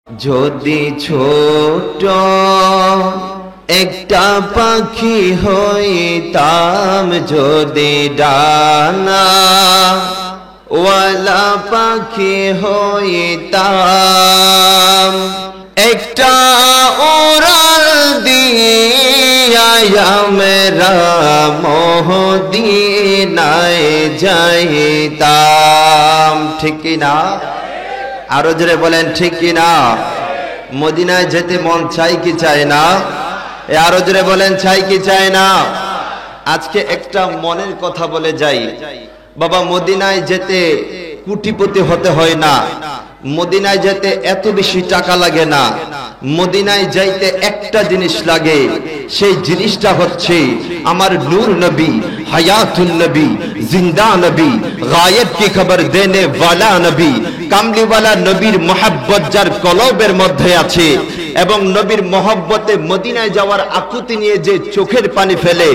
যদি ছোট একটা পাখি হইতাম, যদি ডানা ওয়ালা পাখি হইতাম, একটা উড়াল দিয়া আমরা মদিনায় যাইতাম। ঠিক কি না? আরো জোরে বলেন ঠিক কি না? মদিনায় যেতে মন চাই কি চায় না? আরো জোরে বলেন চাই কি চায় না? আজকে একটা মনের কথা বলে যাই, বাবা মদিনায় যেতে কোটিপতি হতে হয় না, মদিনায় যেতে এত বেশি টাকা লাগে না, মদিনায় যাইতে একটা জিনিস লাগে, সেই জিনিসটা হচ্ছে আমার নূর নবী, হায়াতুন নবী, জিন্দা নবী, গায়েব কি খবর দেনে ওয়ালা নবী, কামলিওয়ালা নবীর মোহাব্বত যার কলবের মধ্যে আছে এবং নবীর মোহাব্বতে মদিনায় যাওয়ার আকুতি নিয়ে যে চোখের পানি ফেলে,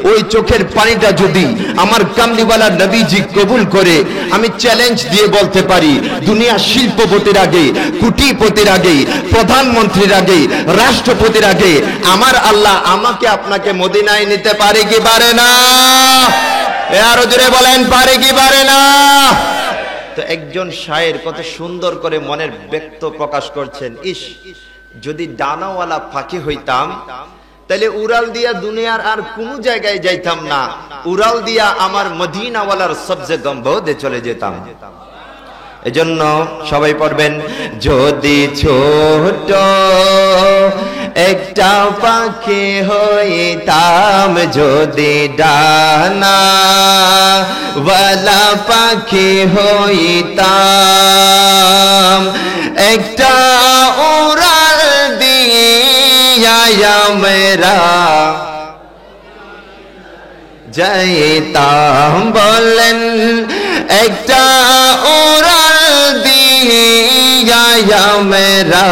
ওই চোখের পানিটা যদি আমার কামলিওয়ালা নবীজি কবুল করে, আমি চ্যালেঞ্জ দিয়ে বলতে পারি, দুনিয়া শিল্পপতির আগে, কোটিপতির আগে, প্রধানমন্ত্রীর আগে, রাষ্ট্রপতির আগে আমার আল্লাহ আমাকে আপনাকে মদিনায় নিতে পারে কি পারে না? আরো জোরে বলেন পারে কি পারে না? তো একজন শায়ের কত সুন্দর করে মনের ব্যক্ত প্রকাশ করছেন, ইস যদি ডানাওয়ালা পাখি হইতাম, তাহলে উড়াল দিয়া দুনিয়ার আর কোন জায়গায় যাইতাম না, উড়াল দিয়া আমার মদিনাওয়ালার সবজে গম্বদে চলে যেতাম। এজন্য সবাই পড়বেন, যদি ছোট একটা পাখি হইতাম, যদি ডানা ওয়ালা পাখি হইতাম, একটা উড়াল দিয়া আমরা যাইতাম। বলেন একটা উড়াল দিয়া আমরা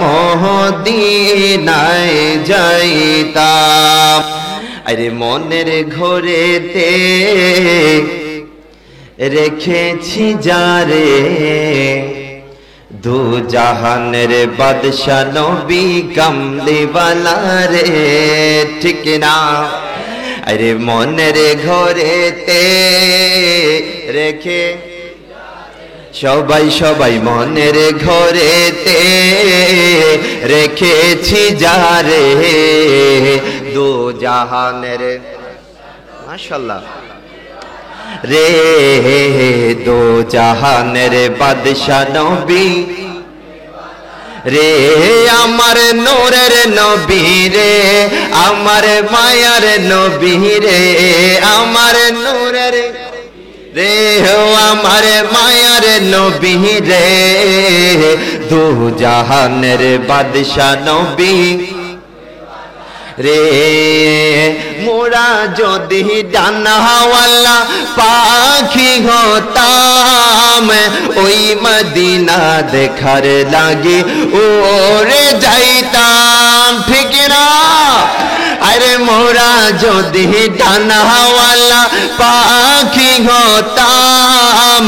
মদিনায় যাইতাম। আরে মনের ঘরেতে রেখেছি যারে, দু জাহানের বাদশা নবী কামলিওয়ালা রে। ঠিক না? আরে মনের ঘরেতে রেখে সবাই সবাই মনের ঘরেতে রেখেছি যারে, দু জাহানের মাশাআল্লাহ রে, দু জাহানের বাদশা নবী রে, আমার নূরের নবী রে, আমার মায়ার নবী রে, আমার নূরের রে, আমার মায়ার নবী রে, দু জাহানের বাদশা নবী রে। মোরা যদি ডানাওয়ালা পাখি হতাম, ওই মদিনা দেখার লাগে ওরে যাইতাম। ঠিক না? আরে মোরা যদি ডানাওয়ালা পাখি হতাম,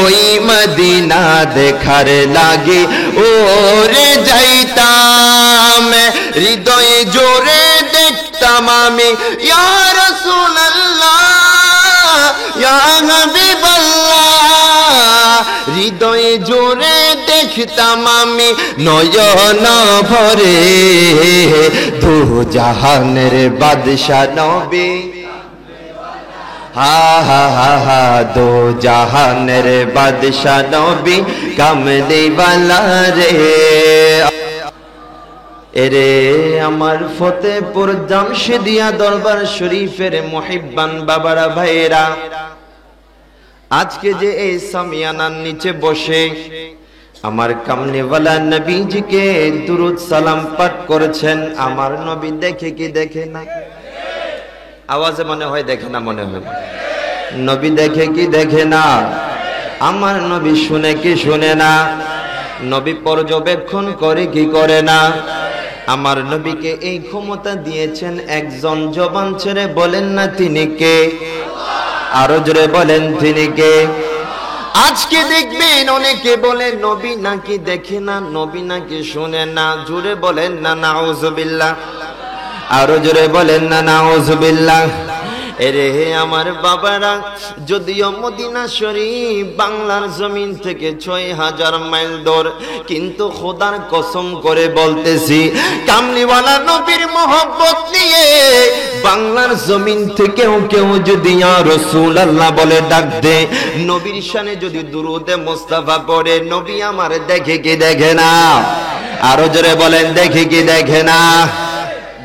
ওই মদিনা দেখার লাগে ওরে যাইতাম। হৃদয়ে জোরে দেখতাম আমি ইয়া রাসূলুল্লাহ, ইয়া হাবিবাল্লাহ, হৃদয়ে জোরে দেখতাম আমি নয়ন ভরে, দু জাহানের বাদশা নবী, হা হা হা হা, দু জাহানের বাদশা নবী কামলিওয়ালা রে। এরে আমার ফতেপুর জামশেদিয়া দরবার শরীফের মুহিব্বান বাবারা ভাইরা, আজকে যে এই সামিয়ানার নিচে বসে আমার কামলিওয়ালা নবীজিকে দুরুদ সালাম পাঠ করেছেন, আমার নবী দেখে কি দেখে না? আওয়াজে মনে হয় দেখে না, মনে হয় নবী দেখে কি দেখে না? আমার নবী শুনে কি শুনে না? নবী পর্যবেক্ষণ করে কি করে না? আমার নবীকে এই ক্ষমতা দিয়েছেন একজন, জবান ছেড়ে বলেন না তিনি কে? আরো জোরে বলেন তিনি কে? আজকে দেখবেন অনেকে বলে নবী নাকি দেখে না, নবী নাকি শুনে না। জোরে বলেন না নাউজুবিল্লাহ, আরো জোরে বলেন না নাউজুবিল্লাহ। এরে হে আমার বাবারা, যদিও মদিনা শরীফ বাংলার জমিন থেকে ৬,০০০ মাইল দূর, কিন্তু খোদার কসম করে বলতেছি, কামলিওয়ালা নবীর মহব্বত নিয়ে বাংলার জমিন থেকেও কেউ যদি ইয়া রাসূলুল্লাহ বলে ডাক দে, নবীর শানে যদি দুরূদে মুস্তাফা পড়ে, নবী আমার দেখে কি দেখে না? আরো জোরে বলেন, দেখে কি দেখে না?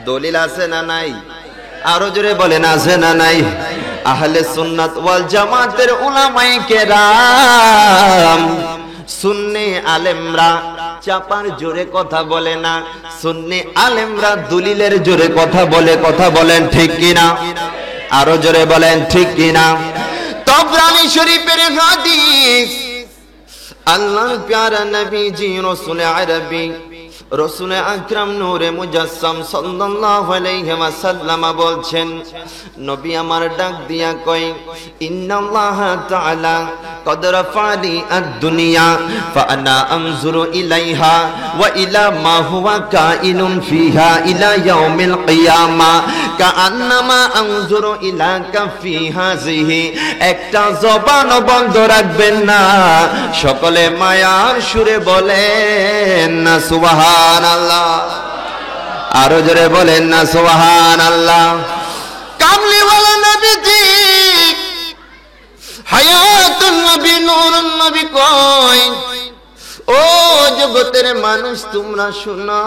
দলিল আছে না নাই? আরো জোরে বলেন, আছে না নাই? আহলে সুন্নাত ওয়াল জামাতের উলামায়ে কেরাম, সুন্নি আলেমরা চাপার জোরে কথা বলে না, সুন্নি আলেমরা দলিলের জোরে কথা বলে। কথা বলেন ঠিক কিনা? আরো জোরে বলেন ঠিক কিনা? তাবরানী শরীফের হাদিস, আল্লাহর প্যারা নবীজি রাসূল আরবি রসুল আকরাম নূরে মুজাসসাম সাল্লাল্লাহু আলাইহি ওয়াসাল্লাম বলছেন, নবী আমার ডাক দিয়া কই, ইন্নাল্লাহা তাআলা কদ রাফানি আদ-দুনিয়া ফাআনা আনজুরু ইলাইহা ওয়া ইলা মা হুয়া কাইনুন ফিহা ইলা ইয়াউমিল কিয়ামা কাআন্নামা আনজুরু ইলা কাফি হাযিহি। একটা জবান বন্ধ রাখবেন না, সকলে মায়ার সুরে বলেন না সুবহানাল্লাহ। আরো জোরে বলেন না সুবহানাল্লাহ। কামলিওয়ালা নবীজি, হায়াতুন নবী, নূরুন নবী কয়, ও জগতের মানুষ তোমরা শুনো,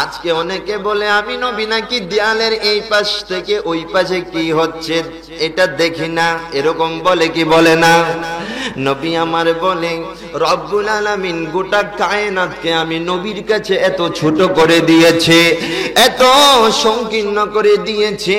আজকে অনেকে বলে আমি নবী নাকি দেয়ালের এই পাশ থেকে ওই পাশে কি হচ্ছে এটা দেখি না, এরকম বলে কি বলে না? নবী আমার বলে, রব্বুল আলামিন গোটা কায়নাতকে আমি নবীর কাছে এত ছোট করে দিয়েছে, এত সংকীর্ণ করে দিয়েছে।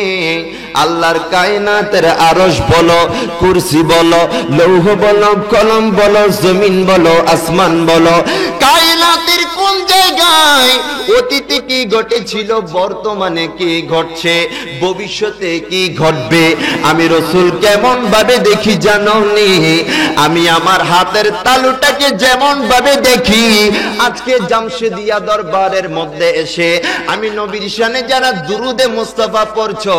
আল্লাহর কায়নাতের আরশ বলো, কুরসি বলো, লৌহ বলো, কলম বলো, জমিন বলো, আসমান বলো, কায়নাতের কোন জায়গায় অতীতে কি ঘটেছিল, বর্তমানে কি ঘটছে, ভবিষ্যতে কি ঘটবে, আমি রাসূল কেমন ভাবে দেখি জানো নি? আমি আমার হাতের তালুটাকে যেমন ভাবে দেখি, আজকে জামশেদিয়া দরবারের মধ্যে এসে আমি নবীর শানে যারা দুরুদে মুস্তাফা পড়ছো,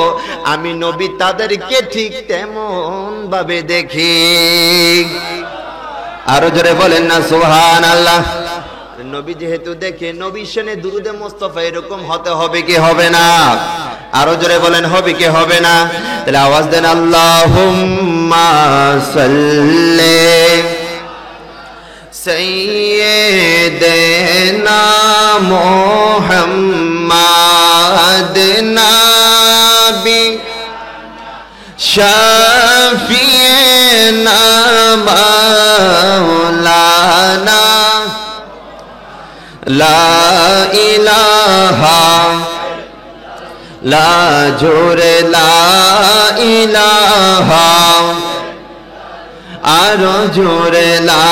আমি নবী তাদেরকে ঠিক তেমন ভাবে দেখি। আরো জোরে বলেন না সুবহানাল্লাহ। নবী যেহেতু দেখে, নবীর শানে দুরুদে মুস্তাফা এরকম হতে হবে কি হবে না? আরো জোরে বলেন, হবে কি হবে না? তাহলে আওয়াজ দেন, আল্লাহুম্মা সাল্লি সাইয়্যিদিনা মুহাম্মাদ নাবি শাফিঈনা মাওলানা লা ইলাহা লা জোরে লা ইলাহা, আরো জোরে লা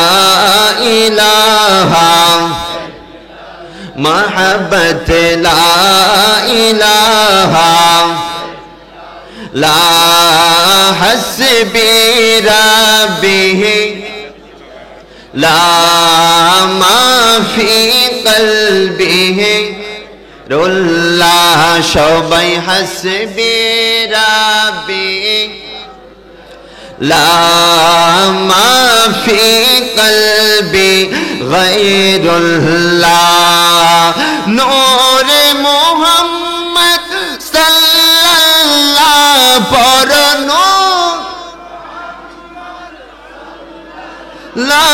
ইলাহা, মহব্বত লা ইলাহা, লা হাসবি রাব্বিহি লা মাফি কলবিহি রুল্লাহ। সবাই হাসবি রাব্বি লা মাফি কলবি গায়রুল্লাহ। নূরে মুহাম্মদ সাল্লাল্লাহু পড়নো, লা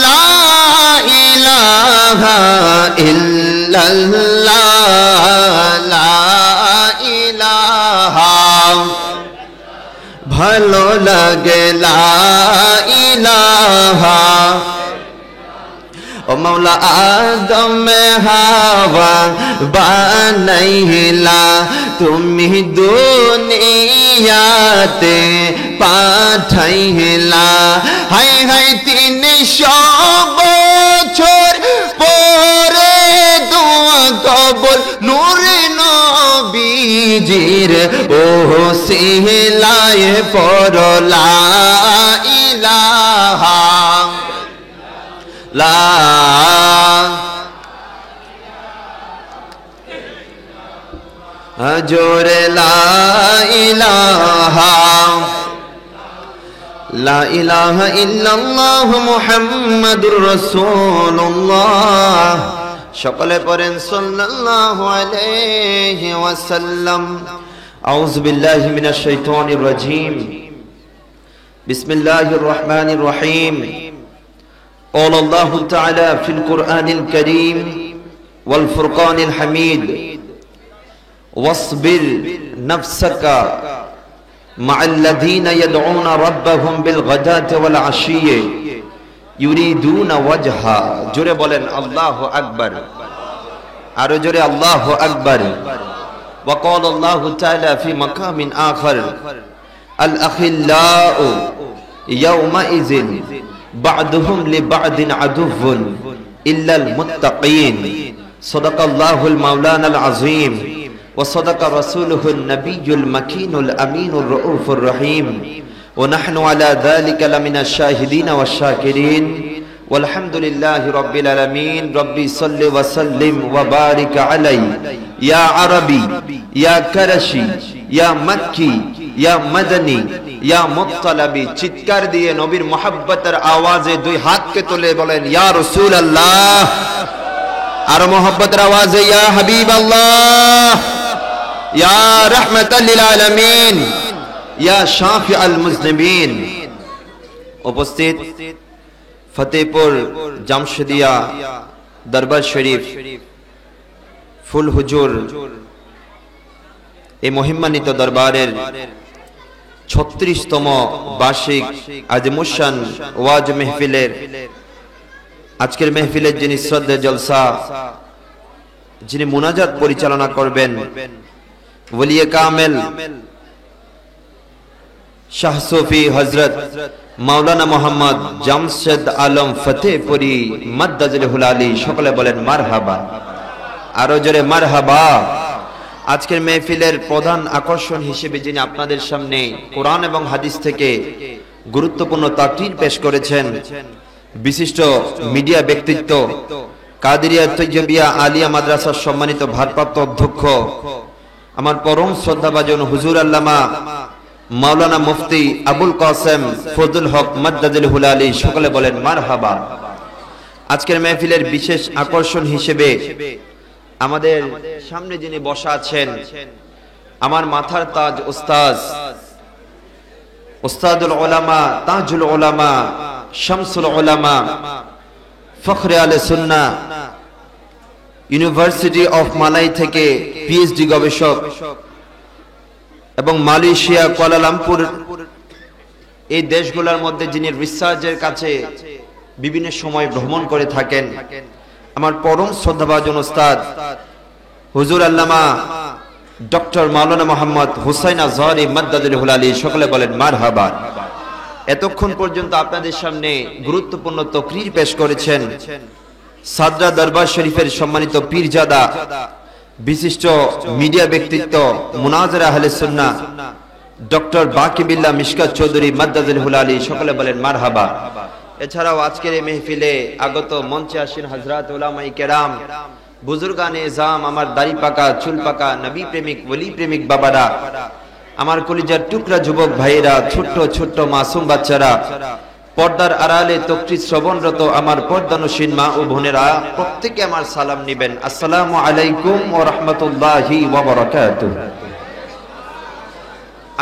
লা ইলাহা ইল্লাল্লাহ, লা ইলাহা, ভালো লাগে লা ইলাহা। ও মৌলা আদম হাওয়া বানাইলা তুমি দুনিয়াতে পাঠাইলা, হাই হাই 300 বছর পরে দোয়া কবুল নূরে নবীজির ও সিলায়ে পড়লা জোরে লা ইলাহা লা ইলাহা ইল্লাল্লাহ মুহাম্মাদুর রাসূলুল্লাহ। সকলে পড়েন সাল্লাল্লাহু আলাইহি ওয়াসাল্লাম। আউযু বিল্লাহি মিনাশ শাইতানির রাজীম। বিসমিল্লাহির রহমানির রহিম। قال الله تعالى في القرآن الكريم والفرقان الحميد واصبر نفسك مع الذين يدعون ربهم بالغداة والعشي يريدون وجهه জোরে বলেন আল্লাহু আকবার, আরো জোরে আল্লাহু আকবার। وقال الله تعالى في مقام آخر الأخلاء يومئذ بعضهم لبعض عدو إلا المتقين صدق الله المولانا العظيم وصدق رسوله النبي المكين الأمين الرؤوف الرحيم ونحن على ذلك لمن الشاهدين والشاكرين والحمد لله رب العالمين. ربي صل وسلم وبارك عليه يا عربي يا كرشي يا مكي يا مدني ইয়া মুত্তালাবি। চিৎকার দিয়ে নবীর মুহাব্বতের আওয়াজে দুই হাতকে তুলে বলেন ইয়া রাসূলুল্লাহ। আর মুহাব্বতের আওয়াজে ইয়া হাবিবাল্লাহ, ইয়া রাহমাতাল লিল আলামিন, ইয়া শাফিউল মুজনিবিন। উপস্থিত ফতেহপুর জামশেদিয়া দরবার শরীফ ফুল হুজুর এই মহিমান্বিত দরবারের 36তম বার্ষিক আজিমুশান ওয়াজ মেহফিলের আজকের মেহফিলের যিনি শ্রদ্ধেয় জলসা, যিনি মুনাজাত পরিচালনা করবেন, ওলিয়ে কামেল শাহ সুফি হযরত মাওলানা মোহাম্মদ জামশেদ আলম ফতেহপুরি মাদ্দাজিলহুল আলী। সকলে বলেন মারহাবা, আরো জোরে মারহাবা। আজকের মেহফিলের প্রধান আকর্ষণ হিসেবে যিনি আপনাদের সামনে কোরআন এবং হাদিস থেকে গুরুত্বপূর্ণ তাকরীর পেশ করেছেন, বিশিষ্ট মিডিয়া ব্যক্তিত্ব, কাদেরিয়া তৈয়বিয়া আলিয়া মাদ্রাসার সম্মানিত ভারপ্রাপ্ত অধ্যক্ষ, আমার পরম শ্রদ্ধাভাজন হুজুর আল্লামা মাওলানা মুফতি আবুল কাসেম ফজলুল হক মাদ্দাজিলহুল আলী। সকলে বলেন মারহাবা। আজকের মেহফিলের বিশেষ আকর্ষণ হিসেবে আমাদের সামনে যিনি বসা আছেন, আমার মাথার তাজ উস্তাদ, উস্তাদুল উলামা, তাজুল উলামা, শামসুল উলামা, ফখরে আলে সুন্নাহ, ইউনিভার্সিটি অফ মালাই থেকে পিএইচডি গবেষক এবং মালয়েশিয়া, কুয়ালালামপুর এই দেশগুলোর মধ্যে যিনি রিসার্চের কাছে বিভিন্ন সময় ভ্রমণ করে থাকেন, আমার পরম শ্রদ্ধাভাজন উস্তাদ হুজুর আল্লামা ডক্টর মাওলানা মোহাম্মদ হুসাইন আজহারী মাদ্দাজিলহুল আলী। সকলে বলেন মারহাবা। এতক্ষণ পর্যন্ত আপনাদের সামনে গুরুত্বপূর্ণ তাকরীর পেশ করেছেন সাদরা দরবার শরীফের সম্মানিত পীরজাদা, বিশিষ্ট মিডিয়া ব্যক্তিত্ব, মুনাজির আহলে সুন্নাহ ডক্টর বাকিবিল্লাহ মিশকাত চৌধুরী মাদ্দাজিলহুল আলী। সকলে বলেন মারহাবা। এছাড়াও আজকের এই মেহফিলে আগত মঞ্চে আসেন হযরত উলামায়ে কেরাম, বুজুর্গানে ইজাম, আমার দাড়ি পাকা চুল পাকা নবী প্রেমিক ওলি প্রেমিক বাবারা, আমার কলিজার টুকরা যুবক ভাইয়েরা, ছোট্ট ছোট্ট মাসুম বাচ্চারা, পর্দার আড়ালে তাকরীর শ্রবণরত আমার পর্দানশীন মা ও বোনেরা, প্রত্যেকে আমার সালাম নিবেন। আসসালামু আলাইকুম ওয়া রাহমাতুল্লাহি ওয়া বারাকাতুহু।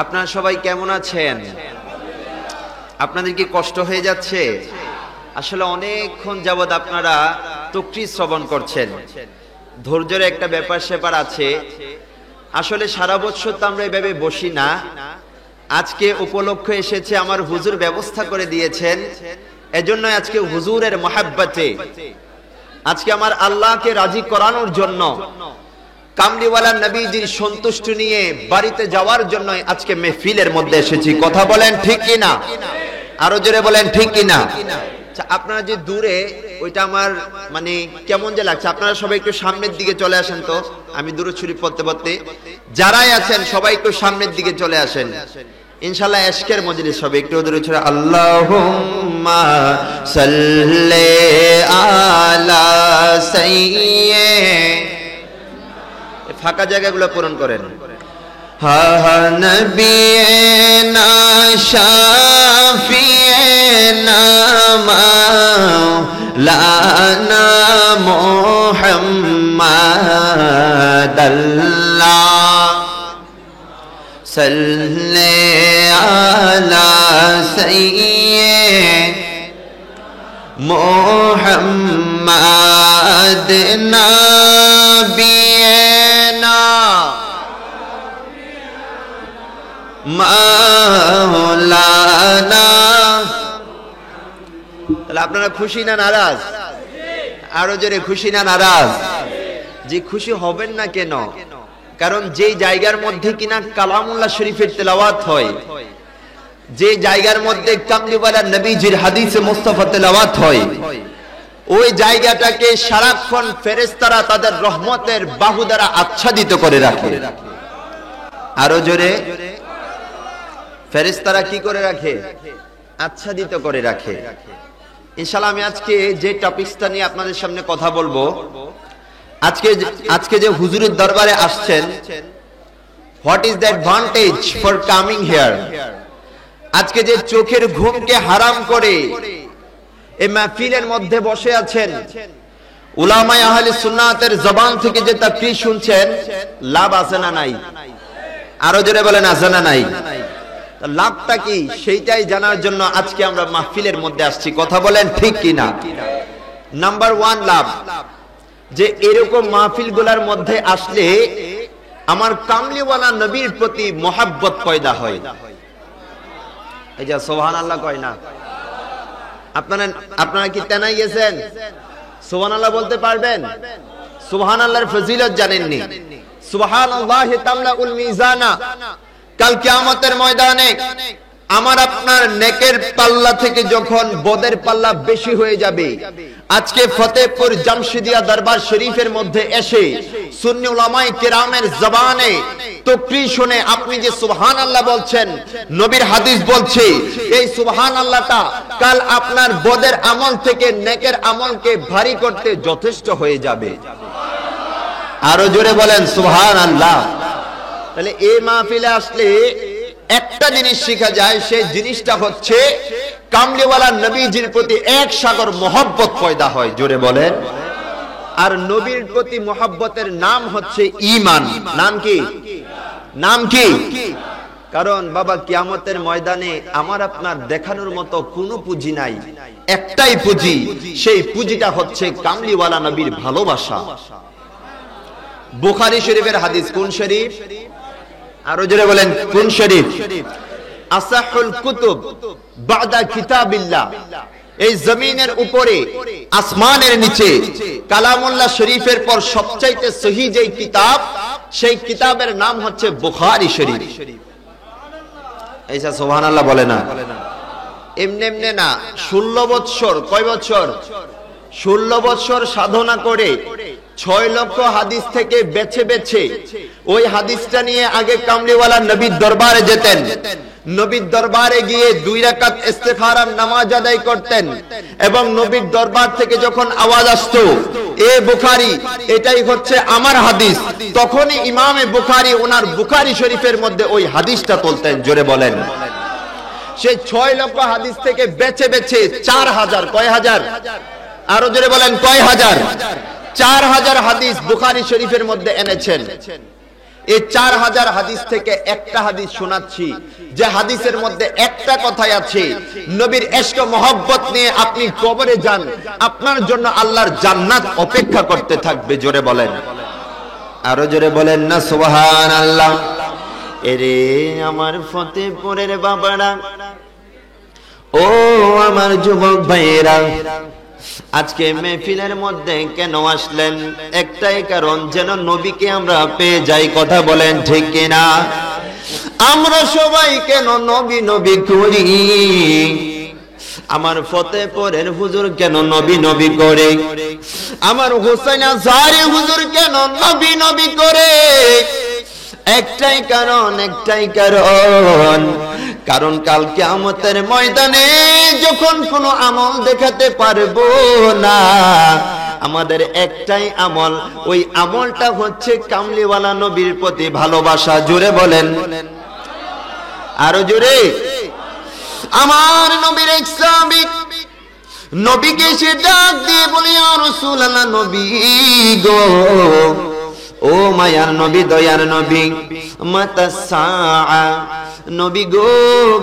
আপনারা সবাই কেমন আছেন? আপনাদের কি কষ্ট হয়ে যাচ্ছে? আসলে অনেকক্ষণ যাবৎ আপনারা তাকরীর শ্রবণ করছেন, ধৈর্যের একটা ব্যাপার স্যাপার আছে। আসলে সারা বছর তো আমরা এভাবে বসি না, আজকে উপলক্ষ এসেছে, আমার হুজুর ব্যবস্থা করে দিয়েছেন, এজন্য আজকে হুজুরের মহব্বতে, আজকে আমার আল্লাহকে রাজি করানোর জন্য, কামলিওয়ালা নবীজির সন্তুষ্টি নিয়ে বাড়িতে যাওয়ার জন্য আজকে মেহফিলের মধ্যে এসেছি। কথা বলেন ঠিক কিনা? আরো জোরে বলেন ঠিক কিনা? আপনারা যে দূরে, ওইটা আমার মানে কেমন যে লাগছে। আপনারা সবাই একটু সামনের দিকে চলে আসেন তো, আমি দূরে ছুরি পড়তে পড়তে, যারাই আছেন সবাই একটু সামনের দিকে চলে আসেন। ইনশাআল্লাহ এশকের মজলিস হবে, একটু দূরে ছড়া আল্লাহুম্মা সাল্লি আলা সাইয়্যিদ ফাঁকা জায়গাগুলো পূরণ করেন। হা হা নবিয়েনা শাফিয়েনা মাওলানা মুহাম্মাদ আল্লাহ সাল্লি আলা সাইয়্যিদ মুহাম্মাদ নবিয়েনা মাওলানা। তাহলে আপনারা খুশি না নারাজ? আরো জোরে খুশি না নারাজ? যে খুশি হবেন না কেন? কারণ যে জায়গার মধ্যে কিনা কালামুল্লাহ শরীফের তেলাওয়াত হয়, যে জায়গার মধ্যে কামলিওয়ালা নবীজির হাদিসে মুস্তাফা তেলাওয়াত হয়, ওই জায়গাটাকে সারাক্ষণ ফেরেশতারা তাদের রহমতের বাহু দ্বারা আচ্ছাদিত করে রাখে। আরো জোরে, ফেরেশতারা কি করে রাখে? আচ্ছাদিত করে রাখে। ইনশাআল্লাহ আমি আজকে যে টপিকটা নিয়ে আপনাদের সামনে কথা বলবো, আজকে যে হুজুরের দরবারে আসছেন, what is the advantage for coming here? আজকে যে চোখের ঘুমকে হারাম করে এই মাহফিলের মধ্যে বসে আছেন, উলামায়ে আহলে সুন্নাতের জবান থেকে যে তাকরীর শুনছেন, লাভ আছে না নাই? আরো জোরে বলেন আছে না নাই? লাভটা কি সেইটাই জানার জন্য আজকে আমরা মাহফিলের মধ্যে আসছি। কথা বলেন ঠিক কিনা? নাম্বার 1 লাভ, যে এরকম মাহফিলগুলোর মধ্যে আসলে আমার কামলিওয়ালা নবীর প্রতি মহব্বত পয়দা হয়। এই যে সুবহানাল্লাহ কয় না, আপনারা কি তেনাই গেছেন? সুবহানাল্লাহ বলতে পারবেন? সুবহানাল্লাহর ফজিলত জানেননি? সুবহানাল্লাহি তামলাউল মিজানা। কাল কিয়ামতের ময়দানে আমার আপনার নেকের পাল্লা থেকে যখন বদের পাল্লা বেশি হয়ে যাবে, আজকে ফতেহপুর জামশিদিয়া দরবার শরীফের মধ্যে এসে সুন্নি উলামায়ে কেরামের জবানে তাকরীর শুনে আপনি যে সুবহানাল্লাহ বলছেন, নবীর হাদিস বলছে এই সুবহানাল্লাহটা কাল আপনার বদের আমল থেকে নেকের আমলকে ভারী করতে যথেষ্ট হয়ে যাবে। আরো জোরে বলেন সুবহানাল্লাহ। তাহলে এই মাহফিলে আসলে একটা জিনিস শেখা যায়, সেই জিনিসটা হচ্ছে কামলিওয়ালা নবীজির প্রতি এক সাগর মহব্বত পয়দা হয়। জোরে বলেন। আর নবীর প্রতি মহব্বতের নাম হচ্ছে ঈমান। নাম কি? নাম কি? কারণ বাবা কিয়ামতের ময়দানে আমার আপনার দেখানোর মতো কোনো পুঁজি নাই, একটাই পুঁজি, সেই পুঁজিটা হচ্ছে কামলিওয়ালা নবীর ভালোবাসা। বুখারী শরীফের হাদিস। কোন শরীফ? আরো জোরে বলেন কোন শরীফ? আসাহুল কুতুব বাদা কিতাবিল্লাহ। এই জমিনের উপরে, আসমানের নিচে কালামুল্লাহ শরীফের পর সবচাইতে সহিহ যেই কিতাব, সেই কিতাবের নাম হচ্ছে বুখারী শরীফ। এইসা সুবহানাল্লাহ বলে না, এমনি এমনি না। 16 বছর, কয় বছর? 16 বছর সাধনা করে 6 লক্ষ হাদিস থেকে বেছে বেছে ওই হাদিসটা নিয়ে আগে কামলিওয়ালা নবীর দরবারে যেতেন। নবীর দরবারে গিয়ে 2 রাকাত ইস্তিখারার নামাজ আদায় করতেন, এবং নবীর দরবার থেকে যখন আওয়াজ আসতো এ বুখারী, এটাই হচ্ছে আমার হাদিস, তখনই ইমামে বুখারী ওনার বুখারী শরীফের মধ্যে ওই হাদিসটা তুলতেন। জোরে বলেন। সেই 6 লক্ষ হাদিস থেকে বেছে বেছে 4000, কয় হাজার? আরো জোরে বলেন কয় হাজার? 4000 হাদিস বুখারী শরীফের মধ্যে এনেছেন। এই 4000 হাদিস থেকে একটা হাদিস শোনাচ্ছি, যে হাদিসের মধ্যে একটা কথাই আছে, নবীর ইশক ও মহব্বত নিয়ে আপনি কবরে যান, আপনার জন্য আল্লাহর জান্নাত অপেক্ষা করতে থাকবে। জোরে বলেন। আরো জোরে বলেন না সুবহানাল্লাহ। এরে আমার ফতেহপুরের বাবারা, ও আমার যুবক ভাইয়েরা, আজকে মেহফিলের মধ্যে কেন আসলেন? একটাই কারণ, যেন নবীকে আমরা পেয়ে যাই। কথা বলেন ঠিক কিনা? আমরা সবাই কেন নবী নবী করি? আমার ফতেহপুরের হুজুর কেন নবী নবী করে? আমার হোসেন আজহারি হুজুর কেন নবী নবী করে? একটাই কারণ, একটাই কারণ, কারণ কাল কিয়ামতের ময়দানে যখন কোনো আমল দেখাতে পারবো না, আমাদের একটাই আমল, ওই আমলটা হচ্ছে কামলিওয়ালা নবীর প্রতি ভালোবাসা। জোরে বলেন, আরো জোরে। আমার নবীর এক সাহাবী নবীকে সে ডাক দিয়ে বলে, ইয়া রাসূলুল্লাহ, নবী গো, ও মায়ার নবী, দয়ার নবী, মাতা সাআ, নবী গো,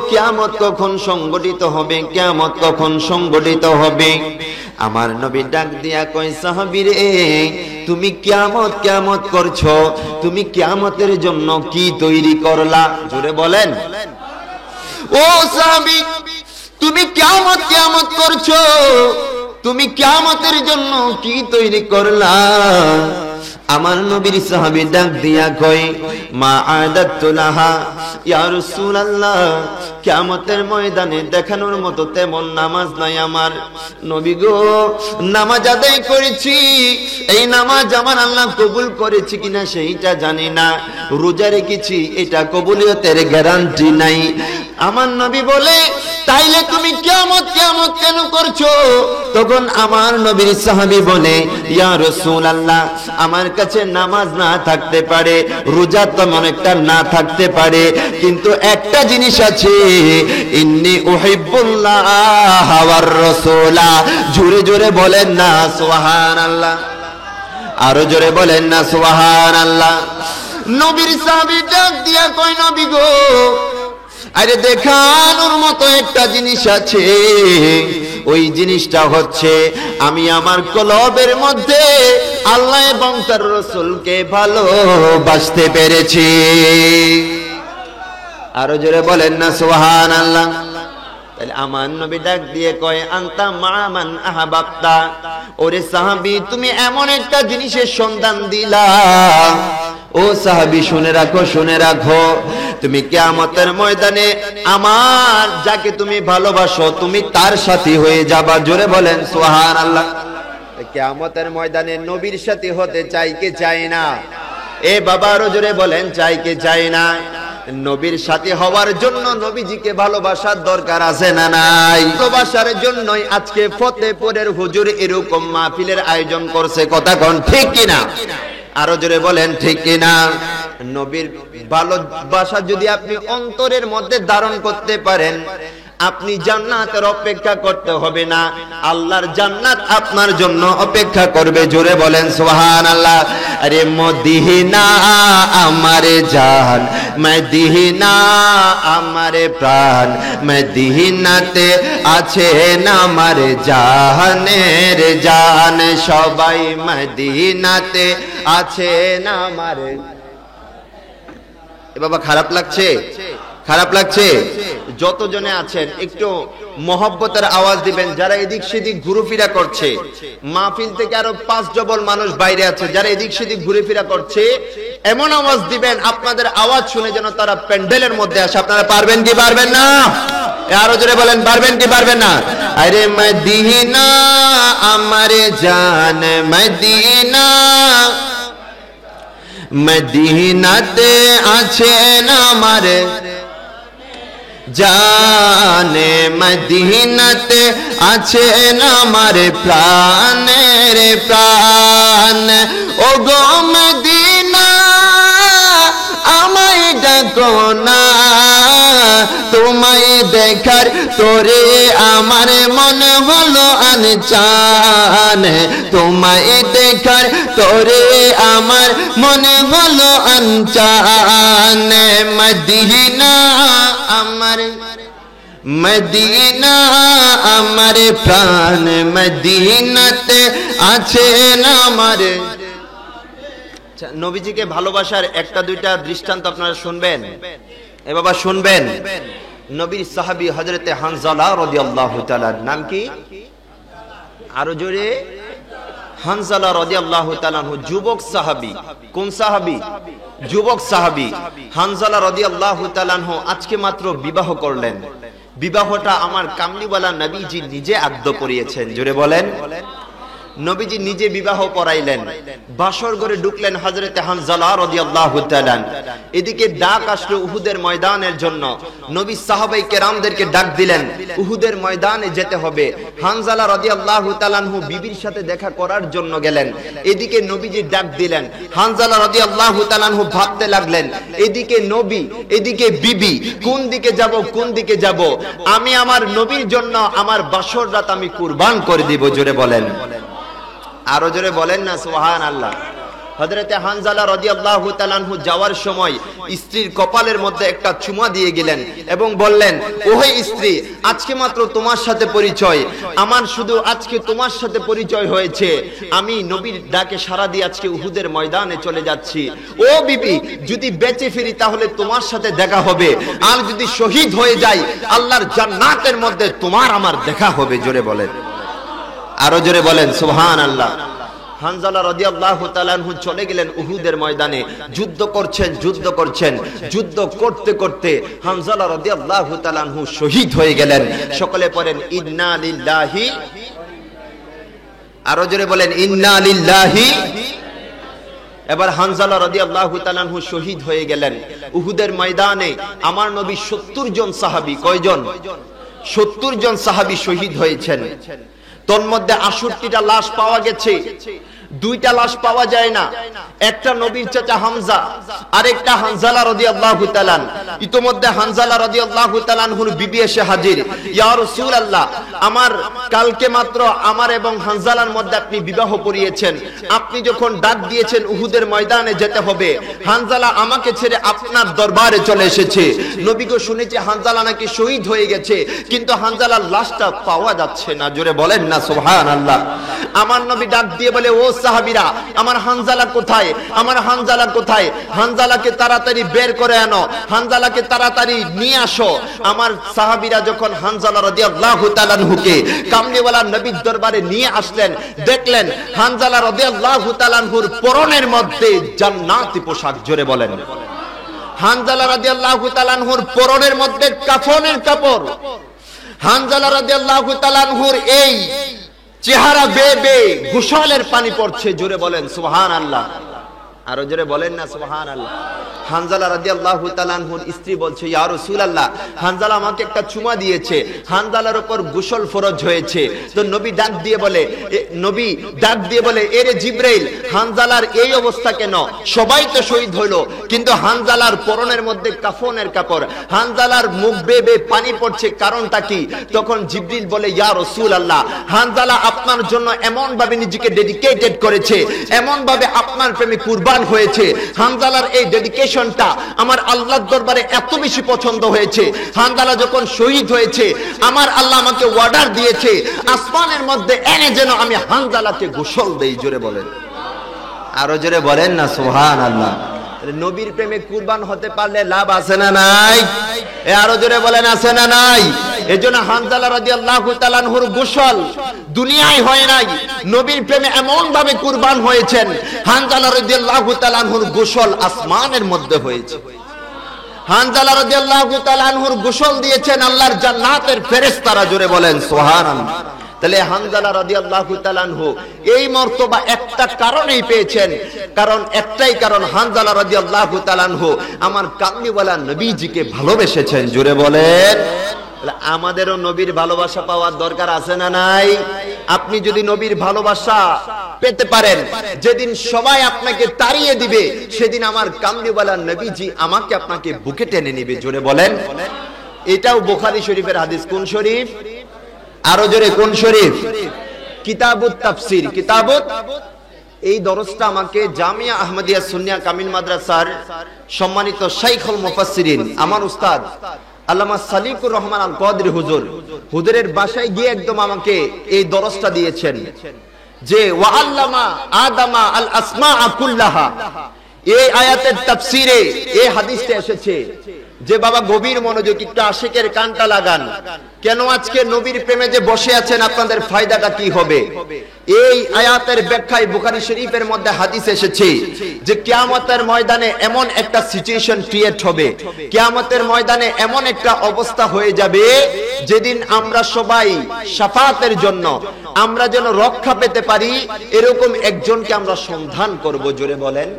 কিয়ামত কখন সংগঠিত হবে, কিয়ামত কখন সংগঠিত হবে? আমার নবী ডাক দিয়া কয়, সাহাবী রে, তুমি কিয়ামত কিয়ামত করছো, তুমি কিয়ামতের জন্য কি তৈরি করলা? জোরে বলেন, ও সাহাবী, তুমি কিয়ামত কিয়ামত করছো, তুমি কিয়ামতের জন্য কি তৈরি করলা? আমার নবীর সাহাবী ডাক দিয়া কয়, মা আদাতু লাহা ইয়া রাসূলুল্লাহ, কিয়ামতের ময়দানে দেখানোর মতো তেমন নামাজ নাই আমার। নবী গো, নামাজ আদায় করেছি, এই নামাজ আমার আল্লাহ কবুল করেছে কিনা সেইটা জানি না, রোজা রেখেছি, এটা কবুলিয়তের গ্যারান্টি নাই। আমার নবী বলে, তাইলে তুমি কিয়ামত কিয়ামত কেন করছো? তখন আমার নবীর সাহাবী বলে, ইয়া রাসূলুল্লাহ, আমার কাছে নামাজ না থাকতে পারে, রোজা তেমন একটা না থাকতে পারে, কিন্তু একটা জিনিস আছে, ইন্নী উহিব্বুল্লাহ ওয়ার রাসূলা। জোরে জোরে বলেন না সুবহানাল্লাহ, আরো জোরে বলেন না সুবহানাল্লাহ। নবীর সাহাবী ডাক দিয়া কয়, নবী গো, আরে দেখানোর মতো একটা জিনিস আছে, ওই জিনিসটা হচ্ছে আমি আমার কলবের মধ্যে আল্লাহ এবং তার রাসূলকে ভালোবাসতে পেরেছি। আরো জোরে বলেন না সুবহানাল্লাহ। তাহলে আমার নবী ডাক দিয়ে কয়, আনতা মা মান আহাবাবতা, ওরে সাহাবী, তুমি এমন একটা জিনিসের সন্ধান দিলা, ও সাহাবী শুনে রাখো, শুনে রাখো, তুমি কিয়ামতের ময়দানে আমার যাকে তুমি ভালোবাসো, তুমি তার সাথী হয়ে যাবা। জোরে বলেন সুবহানাল্লাহ। কিয়ামতের ময়দানে নবীর সাথী হতে চাই কে চাই না? এ বাবা, আরো জোরে বলেন, চাই কে চাই না? নবীর সাথী হওয়ার জন্য নবীজিকে ভালোবাসার দরকার আছে না নাই? ভালোবাসার জন্যই আজকে ফতেপুরের হুজুর এরকম মাহফিলের আয়োজন করছে, কথা কোন ঠিক কিনা? আরো জোরে বলেন ঠিক কিনা? নবীর ভালোবাসা যদি আপনি অন্তরের মধ্যে ধারণ করতে পারেন, আপনি জান্নাতের অপেক্ষা করতে হবে না, আল্লাহর জান্নাত আপনার জন্য অপেক্ষা করবে। জোরে বলেন সুবহানাল্লাহ। আরে মদিনা আমারে জান, মদিনা আমারে প্রাণ, মদিনাতে আছে আমার জানের জান, সবাই মদিনাতে আছে আমার। এ বাবা, খারাপ লাগছে? খারাপ লাগছে? যতজনে আছেন একটু মহব্বতের আওয়াজ দিবেন। যারা এদিক সেদিক ঘুরুফিরা করছে, মাহফিল থেকে আরো 5 ডবল মানুষ বাইরে আছে, যারা এদিক সেদিক ঘুরেফিরা করছে, এমন আওয়াজ দিবেন আপনাদের আওয়াজ শুনে যেন তারা প্যান্ডেলের মধ্যে আসে। আপনারা পারবেন কি পারবেন না? আরো জোরে বলেন, পারবেন কি পারবেন না? আরে মদিনা আমারে জান, মদিনা মদিনাতে আছেন আমার জানে, মদিনাতে আছেন আমার প্রাণের প্রাণ। ও গো মদিনা আমায় ডাকো না, তোমায় দেখার তোরে আমার মনে হলো আনচান, তোমায় দেখার তোরে আমার মনে হলো আনচান। মদিনা আমার, মদিনা আমার প্রাণ, মদিনাতে আছেন আমার। নবীজিকে ভালোবাসার একটা দুইটা দৃষ্টান্ত আপনারা শুনবেন। এ বাবা শুনবেন। নবীর সাহাবী হযরতে হানজালা রাদিয়াল্লাহু তাআলা, নাম কি? আরো জোরে। হানজালা রাদিয়াল্লাহু তাআলা যুবক সাহাবী। কোন সাহাবী? যুবক সাহাবী। হানজালা রাদিয়াল্লাহু তাআলা আজকে মাত্র বিবাহ করলেন। বিবাহটা আমার কামলিওয়ালা নবীজি নিজে আদ্য করিয়েছেন। জোরে বলেন। নবীজি নিজে বিবাহ পড়াইলেন, বাসর ঘরে ঢুকলেন হযরতে হানজালা রাদিয়াল্লাহু তাআলা। এদিকে ডাক আসলো উহুদের ময়দানের জন্য। নবী সাহাবায়ে কেরামদেরকে ডাক দিলেন, উহুদের ময়দানে যেতে হবে। হানজালা রাদিয়াল্লাহু তাআলা বিবির সাথে দেখা করার জন্য গেলেন। এদিকে নবীজি ডাক দিলেন, হানজালা রাদিয়াল্লাহু তাআলা ভাবতে লাগলেন, এদিকে নবী এদিকে বিবি, কোন দিকে যাব কোন দিকে যাব? আমি আমার নবীর জন্য আমার বাসর রাত আমি কুরবান করে দিব। জোরে বলেন, আরো জোরে বলেন না সুবহানাল্লাহ। হযরতে হানজালা রাদিয়াল্লাহু তাআলা আনহু যাওয়ার সময় স্ত্রীর কপালের মধ্যে একটা চুমা দিয়ে গেলেন এবং বললেন, ওহে স্ত্রী, আজকে মাত্র তোমার সাথে পরিচয়, আমার শুধু আজকে তোমার সাথে পরিচয় হয়েছে, আমি নবীর ডাকে সাড়া দিয়ে আজকে উহুদের ময়দানে চলে যাচ্ছি। ও বিবি, যদি বেঁচে ফিরি তাহলে তোমার সাথে দেখা হবে, আর যদি শহীদ হয়ে যাই আল্লাহর জান্নাতের মধ্যে তোমার আমার দেখা হবে। জোরে বলেন, আরো জোরে বলেন সুবহানাল্লাহ। হানজালা রাদিয়াল্লাহু তাআলা আনহু চলে গেলেন উহুদের ময়দানে, যুদ্ধ করছেন যুদ্ধ করতে করতে হানজালা রাদিয়াল্লাহু তাআলা আনহু শহীদ হয়ে গেলেন। সকলে পড়েন ইন্না লিল্লাহি, আরো জোরে বলেন ইন্না লিল্লাহি। এবার হানজালা রাদিয়াল্লাহু তাআলা আনহু শহীদ হয়ে গেলেন উহুদের ময়দানে। আমার নবী 70 জন সাহাবী, কয়জন? 70 জন সাহাবী শহীদ হয়েছেন। তন্মধ্যে 68টা লাশ পাওয়া গেছে, 2টা লাশ পাওয়া যায় না। একটা নবীর চাচা হামজা, আরেকটা হানজালা রাদিয়াল্লাহু তাআলা। ইতোমধ্যে হানজালা রাদিয়াল্লাহু তাআলা আনহুর বিবি এসে হাজির, ইয়া রাসূলুল্লাহ, আমার কালকে মাত্র আমার এবং হানজালার মধ্যে আপনি বিবাহ পড়িয়েছেন, আপনি যখন ডাক দিয়েছেন উহুদের ময়দানে যেতে হবে, হানজালা আমাকে ছেড়ে আপনার দরবারে চলে এসেছে। নবীকে শুনেছে হানজালা নাকি শহীদ হয়ে গেছে, কিন্তু হানজালার লাশটা পাওয়া যাচ্ছে না। জোরে বলেন না সুবহানাল্লাহ। আমার নবী ডাক দিয়ে বলে, ও সাহাবীরা, আমার হানজালা কোথায়? আমার হানজালা কোথায়? হানজালাকে তাড়াতাড়ি বের করে আনো, হানজালাকে তাড়াতাড়ি নিয়ে আসো। আমার সাহাবীরা যখন হানজালা রাদিয়াল্লাহু তাআলা আনহুকে কামলিওয়ালা নবীর দরবারে নিয়ে আসলেন, দেখলেন হানজালা রাদিয়াল্লাহু তাআলা আনহুর পরনের মধ্যে জান্নাতি পোশাক। জোরে বলেন, হানজালা রাদিয়াল্লাহু তাআলা আনহুর পরনের মধ্যে কাফনের কাপড়। হানজালা রাদিয়াল্লাহু তাআলা আনহুর এই চেহারা বেয়ে গোসলের পানি পড়ছে। জোরে বলেন সুবহানাল্লাহ, আরো জোরে বলেন না সুবহানাল্লাহ। হানজালা রাদিয়াল্লাহু তাআলা আনহুর স্ত্রী বলছে, ইয়া রাসূলুল্লাহ, হানজালা আমাকে একটা চুমা দিয়েছে, হানজালার উপর গোসল ফরজ হয়েছে। তো নবী ডাক দিয়ে বলে, এরে জিবরাইল, হানজালার এই অবস্থা কেন? সবাই তো শহীদ হলো, কিন্তু হানজালার পরনের মধ্যে কাফনের কাপড়, হানজালার মুখ বেয়ে পানি পড়ছে, কারণটা কি? তখন জিবরিল বলে, ইয়া রাসূলুল্লাহ, হানজালা আপনার জন্য এমন ভাবে নিজেকে ডেডিকেটেড করেছে, এমন ভাবে আপনার প্রেমে কুরবান হয়েছে, হানজালার এই ডেডিকেশনটা আমার আল্লাহর দরবারে এত বেশি পছন্দ হয়েছে। হানজালা যখন শহীদ হয়েছে, আমার আল্লাহ আমাকে অর্ডার দিয়েছে আসমানের মধ্যে এনে যেন আমি হানজালাকে গোসল দেই। জোরে বলেন, আরো জোরে বলেন না সুবহানাল্লাহ। নবীর প্রেমে কুরবান হতে পারলে লাভ আছে না নাই? আরো জোরে বলেন, আছে না নাই? এজন্য হানজালা রাদিয়াল্লাহু তাআলা আনহুর গোসল দুনিয়ায় হয় নাই, নবীর প্রেমে এমন ভাবে কুরবান হয়েছেন। হানজালা রাদিয়াল্লাহু তাআলা আনহুর গোসল আসমানের মধ্যে হয়েছে। হানজালা রাদিয়াল্লাহু তাআলা আনহুর গোসল দিয়েছেন আল্লাহর জান্নাতের ফেরেশতারা। জোরে বলেন সুবহানাল্লাহ। তাহলে হানজালা রাদিয়াল্লাহু তাআলা আনহু এই মর্তবা একটা কারণেই পেয়েছেন, কারণ একটাই কারণ, হানজালা রাদিয়াল্লাহু তাআলা আনহু আমার কামলিওয়ালা নবীজিকে ভালোবেসেছেন। জোরে বলেন, আমাদেরও নবীর ভালোবাসা পাওয়ার দরকার আছে না নাই? আপনি যদি নবীর ভালোবাসা পেতে পারেন, যেদিন সবাই আপনাকে তাড়িয়ে দিবে, সেদিন আমার কামলিওয়ালা নবীজি আমাকে আপনাকে বুকে টেনে নেবে। জোরে বলেন, এটাও বুখারী শরীফের হাদিস। কোন শরীফ? আরো জোরে, কোন শরীফ? কিতাবুত তাফসীর। কিতাবুত, এই দরসটা আমাকে জামিয়া আহমদিয়া সুন্নিয়া কামিল মাদ্রাসার সম্মানিত শাইখুল মুফাসসিরিন আমার উস্তাদ আল্লামা সালিকুর রহমান আল কদরি হুজুরের বাসায় গিয়ে একদম আমাকে এই দরসটা দিয়েছেন যে ওয়া আল্লামা আদামা আল আসমাআ কুল্লাহা, এই আয়াতের তাফসীরে এই হাদিসটা এসেছে যে বাবা গভীর মনোযোগ, একটু আশিকের কানটা লাগান। কেন আজকে নবীর প্রেমে যে বসে আছেন আপনাদের ফায়দাটা কি হবে? এই আয়াতের ব্যাখ্যায় বুখারী শরীফের মধ্যে হাদিস এসেছে যে কিয়ামতের ময়দানে এমন একটা সিচুয়েশন ক্রিয়েট হবে, কিয়ামতের ময়দানে এমন একটা অবস্থা হয়ে যাবে যেদিন আমরা সবাই শাফাতের জন্য আমরা যেন রক্ষা পেতে পারি এরকম একজনকে আমরা সন্ধান করব। জোরে বলেন।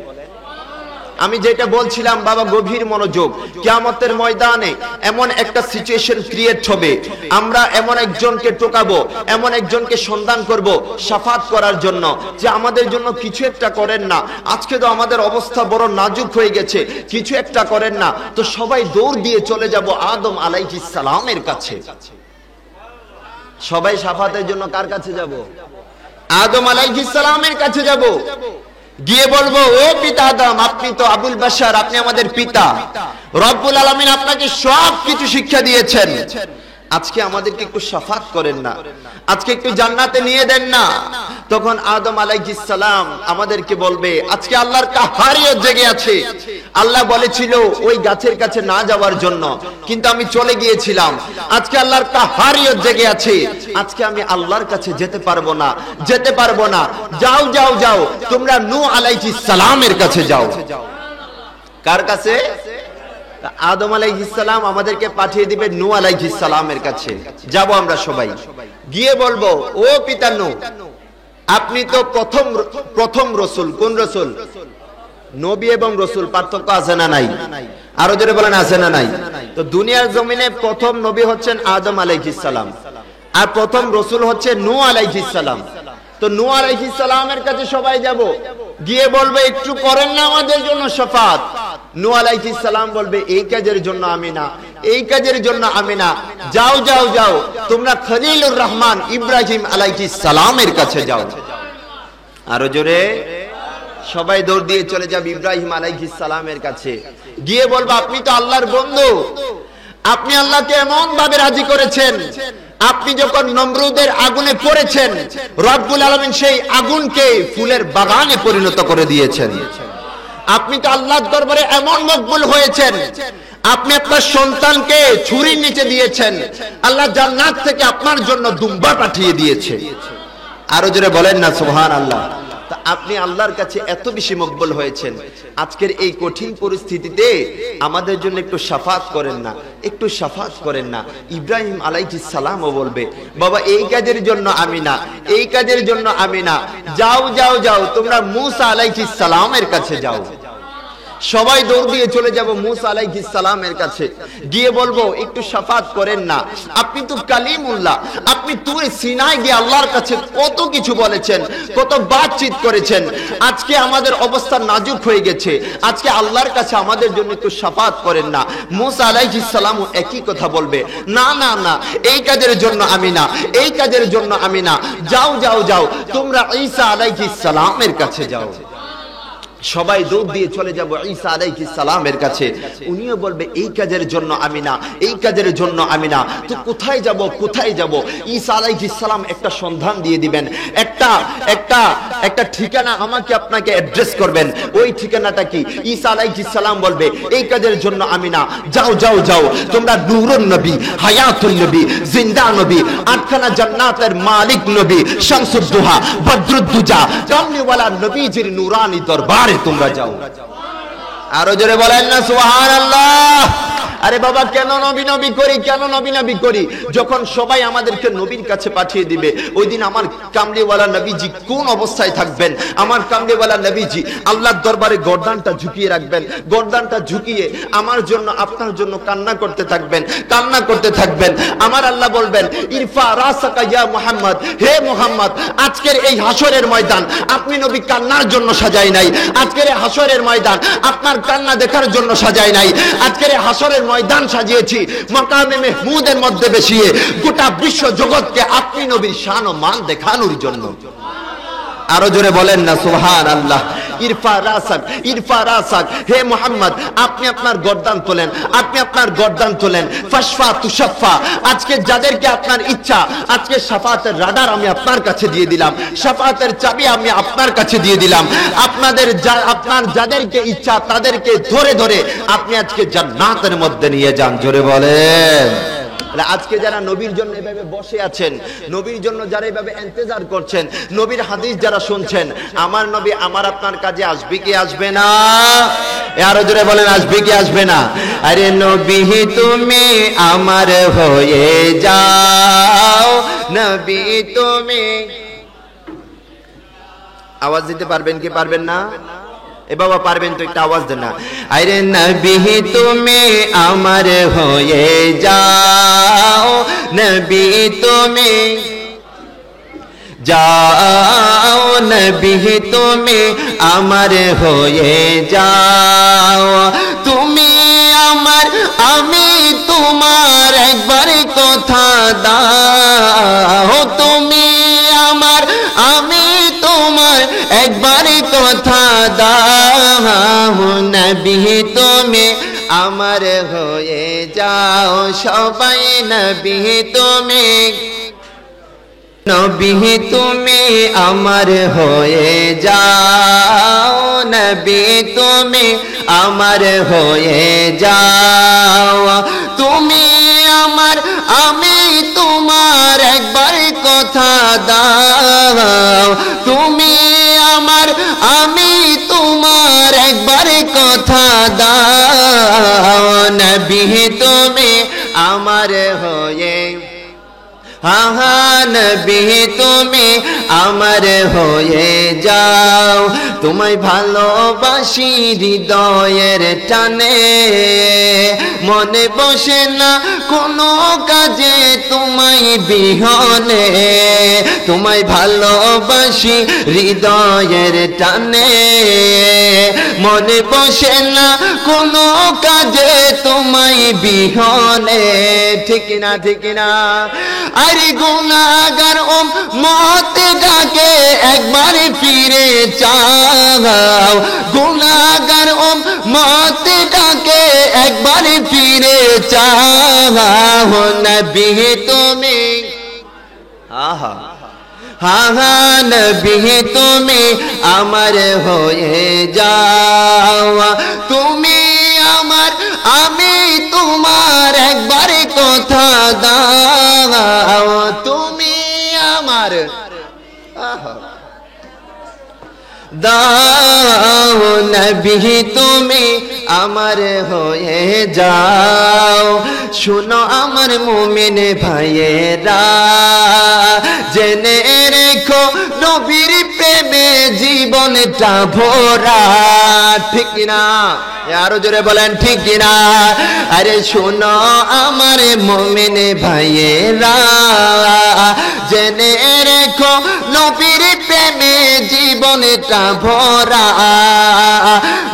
আমি যেটা বলছিলাম বাবা গভীর মনোযোগ, কিয়ামতের ময়দানে এমন একটা সিচুয়েশন ক্রিয়েট হবে, আমরা এমন একজনকে টোকাবো, এমন একজনকে সন্ধান করব শাফাত করার জন্য যে আমাদের জন্য কিছু একটা করেন না। আজকে তো আমাদের অবস্থা বড় নাজুক হয়ে গেছে, কিছু একটা করেন না। তো সবাই দৌড় দিয়ে চলে যাব আদম আলাইহিস সালামের কাছে। সবাই শাফাতের জন্য কার কাছে যাব? আদম আলাইহিস সালামের কাছে যাব। গিয়ে বলবো, ও পিতা আদম, আপনি তো আবুল বাশার, আপনি আমাদের পিতা, রব্বুল আলামিন আপনাকে সব কিছু শিক্ষা দিয়েছেন, আজকে আমাদেরকে একটু শাফাত করেন না, আজকে একটু জান্নাতে নিয়ে দেন না। তখন আদম আলাইহিস সালাম আমাদেরকে বলবে, আজকে আল্লাহর কাহারিয়ত জেগে আছে। আল্লাহ বলেছিল ওই গাছের কাছে না যাওয়ার জন্য, কিন্তু আমি চলে গিয়েছিলাম। আজকে আল্লাহর কাহারিয়ত জেগে আছে, আজকে আমি আল্লাহর কাছে যেতে পারবো না, যেতে পারবো না। যাও যাও যাও, তোমরা নূহ আলাইহিস সালামের কাছে যাও। কার কাছে? আদম আলাইহিস সালাম আমাদেরকে পাঠিয়ে দিবে নূহ আলাইহিস সালামের কাছে। যাব আমরা সবাই, গিয়ে বলবো, ও পিতা নূহ, আপনি তো প্রথম রসুল। কোন রসুল? নবী এবং রসুল পার্থক্য আছে না নাই? আরো জোরে বলেন, আছে না নাই? তো দুনিয়ার জমিনে প্রথম নবী হচ্ছেন আদম আলাইহিস সালাম, আর প্রথম রসুল হচ্ছে নূহ আলাইহিস সালাম। তো নূহ আলাইহিস সালামের কাছে সবাই যাব, গিয়ে বলবে, একটু করেন না আমাদের জন্য শাফাত। নূহ আলাইহিস সালাম বলবে, এই কাজের জন্য আমি না, এই কাজের জন্য আমি না। যাও যাও যাও, তোমরা খলিলুর রহমান ইব্রাহিম আলাইহিস সালামের কাছে যাও। আরো জোরে। সবাই দৌড় দিয়ে চলে যাবে ইব্রাহিম আলাইহিস সালামের কাছে, গিয়ে বলবো, আপনি তো আল্লাহর বন্ধু, আপনি আল্লাহকে এমন ভাবে রাজি করেছেন, আপনি যখন নমরুদের আগুনে পড়েছেন, রব্বুল আলামিন সেই আগুনকে ফুলের বাগানে পরিণত করে দিয়েছেন। আপনি তো আল্লাহর দরবারে এমন মকবুল হয়েছেন, আপনি আপনার সন্তানকে ছুরির নিচে দিয়েছেন, আল্লাহ জান্নাত থেকে আপনার জন্য দুম্বা পাঠিয়ে দিয়েছে। আরো জোরে বলেন না সুবহানাল্লাহ। আপনি আল্লাহর কাছে এত বেশি মকবুল হয়েছেন, আজকের এই কঠিন পরিস্থিতিতে আমাদের জন্য একটু শাফাত করেন না, একটু শাফাত করেন না। ইব্রাহিম আলাইহিস সালামও বলবে, বাবা এই কাজের জন্য আমি না, এই কাজের জন্য আমি না। যাও যাও যাও, তোমরা মূসা আলাইহিস সালামের কাছে যাও। সবাই দৌড় দিয়ে চলে যাব মূসা আলাইহিস সালামের কাছে, গিয়ে বলবো, একটু শাফাত করেন না। আপনি তো কালিমুল্লাহ, আপনি তুরে সিনায় গিয়ে আল্লাহর কাছে কত কিছু বলেছেন, কত বাতচিত করেছেন। আজকে আমাদের অবস্থা নাজুক হয়ে গেছে, আজকে আল্লাহর কাছে আমাদের জন্য একটু শাফাত করেন না। মূসা আলাইহিস সালামও একই কথা বলবে, না না না, এই কাজের জন্য আমি না, এই কাজের জন্য আমি না। যাও যাও যাও, তোমরা ঈসা আলাইহিস সালামের কাছে যাও। সবাই দৌড় দিয়ে চলে যাব ঈসা আলাইহিস সালামের কাছে, উনিও বলবে, এই কাজের জন্য আমি না, এই কাজের জন্য আমি না। তো কোথায় যাব, কোথায় যাব? ঈসা আলাইহিস সালাম একটা সন্ধান দিয়ে দিবেন, একটা ঠিকানা আমাকে আপনাকে অ্যাড্রেস করবেন। ওই ঠিকানাটা কি? ঈসা আলাইহিস সালাম বলবে, এই কাজের জন্য আমি না। যাও যাও যাও, তোমরা নূরুন নবী, হায়াতুন নবী, জিন্দা নবী, আটখানা জান্নাতের মালিক নবী, শামসুদ দুহা, বদরুদ্দুজা, কামলিওয়ালা নবীজির নূরানি দরবার তোমরা যাও। আরো জোরে বলেন না সুবহানাল্লাহ। আরে বাবা, কেন নবী নবী করি, কেন নবী নবী করি? যখন সবাই আমাদেরকে নবীর কাছে পাঠিয়ে দিবে, ওই দিন আমার কামলিওয়ালা নবীজি কোন অবস্থায় থাকবেন? আমার কামলিওয়ালা নবীজি আল্লাহর দরবারে গর্দানটা ঝুঁকিয়ে রাখবেন, গর্দানটা ঝুঁকিয়ে আমার জন্য আপনার জন্য কান্না করতে থাকবেন, কান্না করতে থাকবেন। আমার আল্লাহ বলবেন, ইরফা রাসাকা ইয়া মুহাম্মদ, হে মুহাম্মদ, আজকের এই হাসরের ময়দান আপনি নবী কান্নার জন্য সাজাই নাই, আজকের এই হাসরের ময়দান আপনার কান্না দেখার জন্য সাজাই নাই, আজকের এই হাসরের ময়দান সাজিয়েছি মাকামে মাহমুদের মধ্যে বসিয়ে গোটা বিশ্ব জগৎকে আপনি নবীর শান ও মান দেখানোর জন্য। আরো জোরে বলেন না সুবহানাল্লাহ। ইরফা রাসাক, ইরফা রাসাক। হে মুহাম্মদ, আপনি আপনার গর্দান তোলেন, আপনি আপনার গর্দান তোলেন। ফাশফা তুশাফা। আজকে যাদেরকে আপনার ইচ্ছা, আজকে শাফাতের রাডার আমি আপনার কাছে দিয়ে দিলাম, শাফাতের চাবি আমি আপনার কাছে দিয়ে দিলাম। আপনার যাদেরকে ইচ্ছা তাদেরকে ধরে ধরে আপনি আজকে জান্নাতের মধ্যে নিয়ে যান। জোরে বলেন। আজকে যারা নবীর জন্য এভাবে বসে আছেন, নবীর জন্য যারা এভাবে ইন্তজার করছেন, নবীর হাদিস যারা শুনছেন, আমার নবী আমার আপনার কাজে আসবে কি আসবে না? আরো জোরে বলেন, আসবে কি আসবে না? আরে নবী তুমি আমার হয়ে যাও, নবী তুমি। আওয়াজ দিতে পারবেন কি পারবেন না? এ বাবা পারবেন তো একটা আওয়াজ দেন না। আরে নবী তুমি আমার হয়ে যাও, নবী তুমি যাও, নবী তুমি আমার হয়ে যাও। তুমি আমার, আমি তোমার, একবার কথা দাও। তুমি আমার, আমি তোমার, একবার কথা দাও। নবী তুমি আমার হয়ে যাও, সবাই নবী তুমি, নবী তুমি আমার হয়ে যাও, নবী তুমি আমার হয়ে যাও। তুমি আমার, আমি তোমার, একবার কথা দাও। তুমি আমার, আমি তোমার, একবার কথা দাও। নবী তুমি আমার হয়ে, হা নবী তুমি আমার হয়ে যাও। তোমায় ভালোবাসি হৃদয়ের টানে, মনে বসে না কোনো কাজে তোমায় বিহনে। তোমায় ভালোবাসি হৃদয়ের টানে, মনে বসে না কোনো কাজে তোমায় বিহনে। ঠিক না, ঠিক না? আরে গুনাহগার উম্মত ডাকে একবার ফিরে চাও। গুনাহগার উম্মত ডাকে একবার ফিরে চাও। নবী তুমি, আহা হা হা নবী তুমি আমার হয়ে যাও। তুমি আমার, আমি তোমার, একবার কথা দাও। তুমি আমার, দাও। নবী তুমি আমার হয়ে যাও। শুনো আমার মুমিন ভাইয়েরা, জেনে রেখো নবীর প্রেমে জীবনটা ভরা। ঠিক না? আরো জোরে বলেন ঠিক না? আরে শুনো আমার মুমিন ভাইয়েরা, জেনে রেখো নবীর প্রেমে জীবনটা ভরা।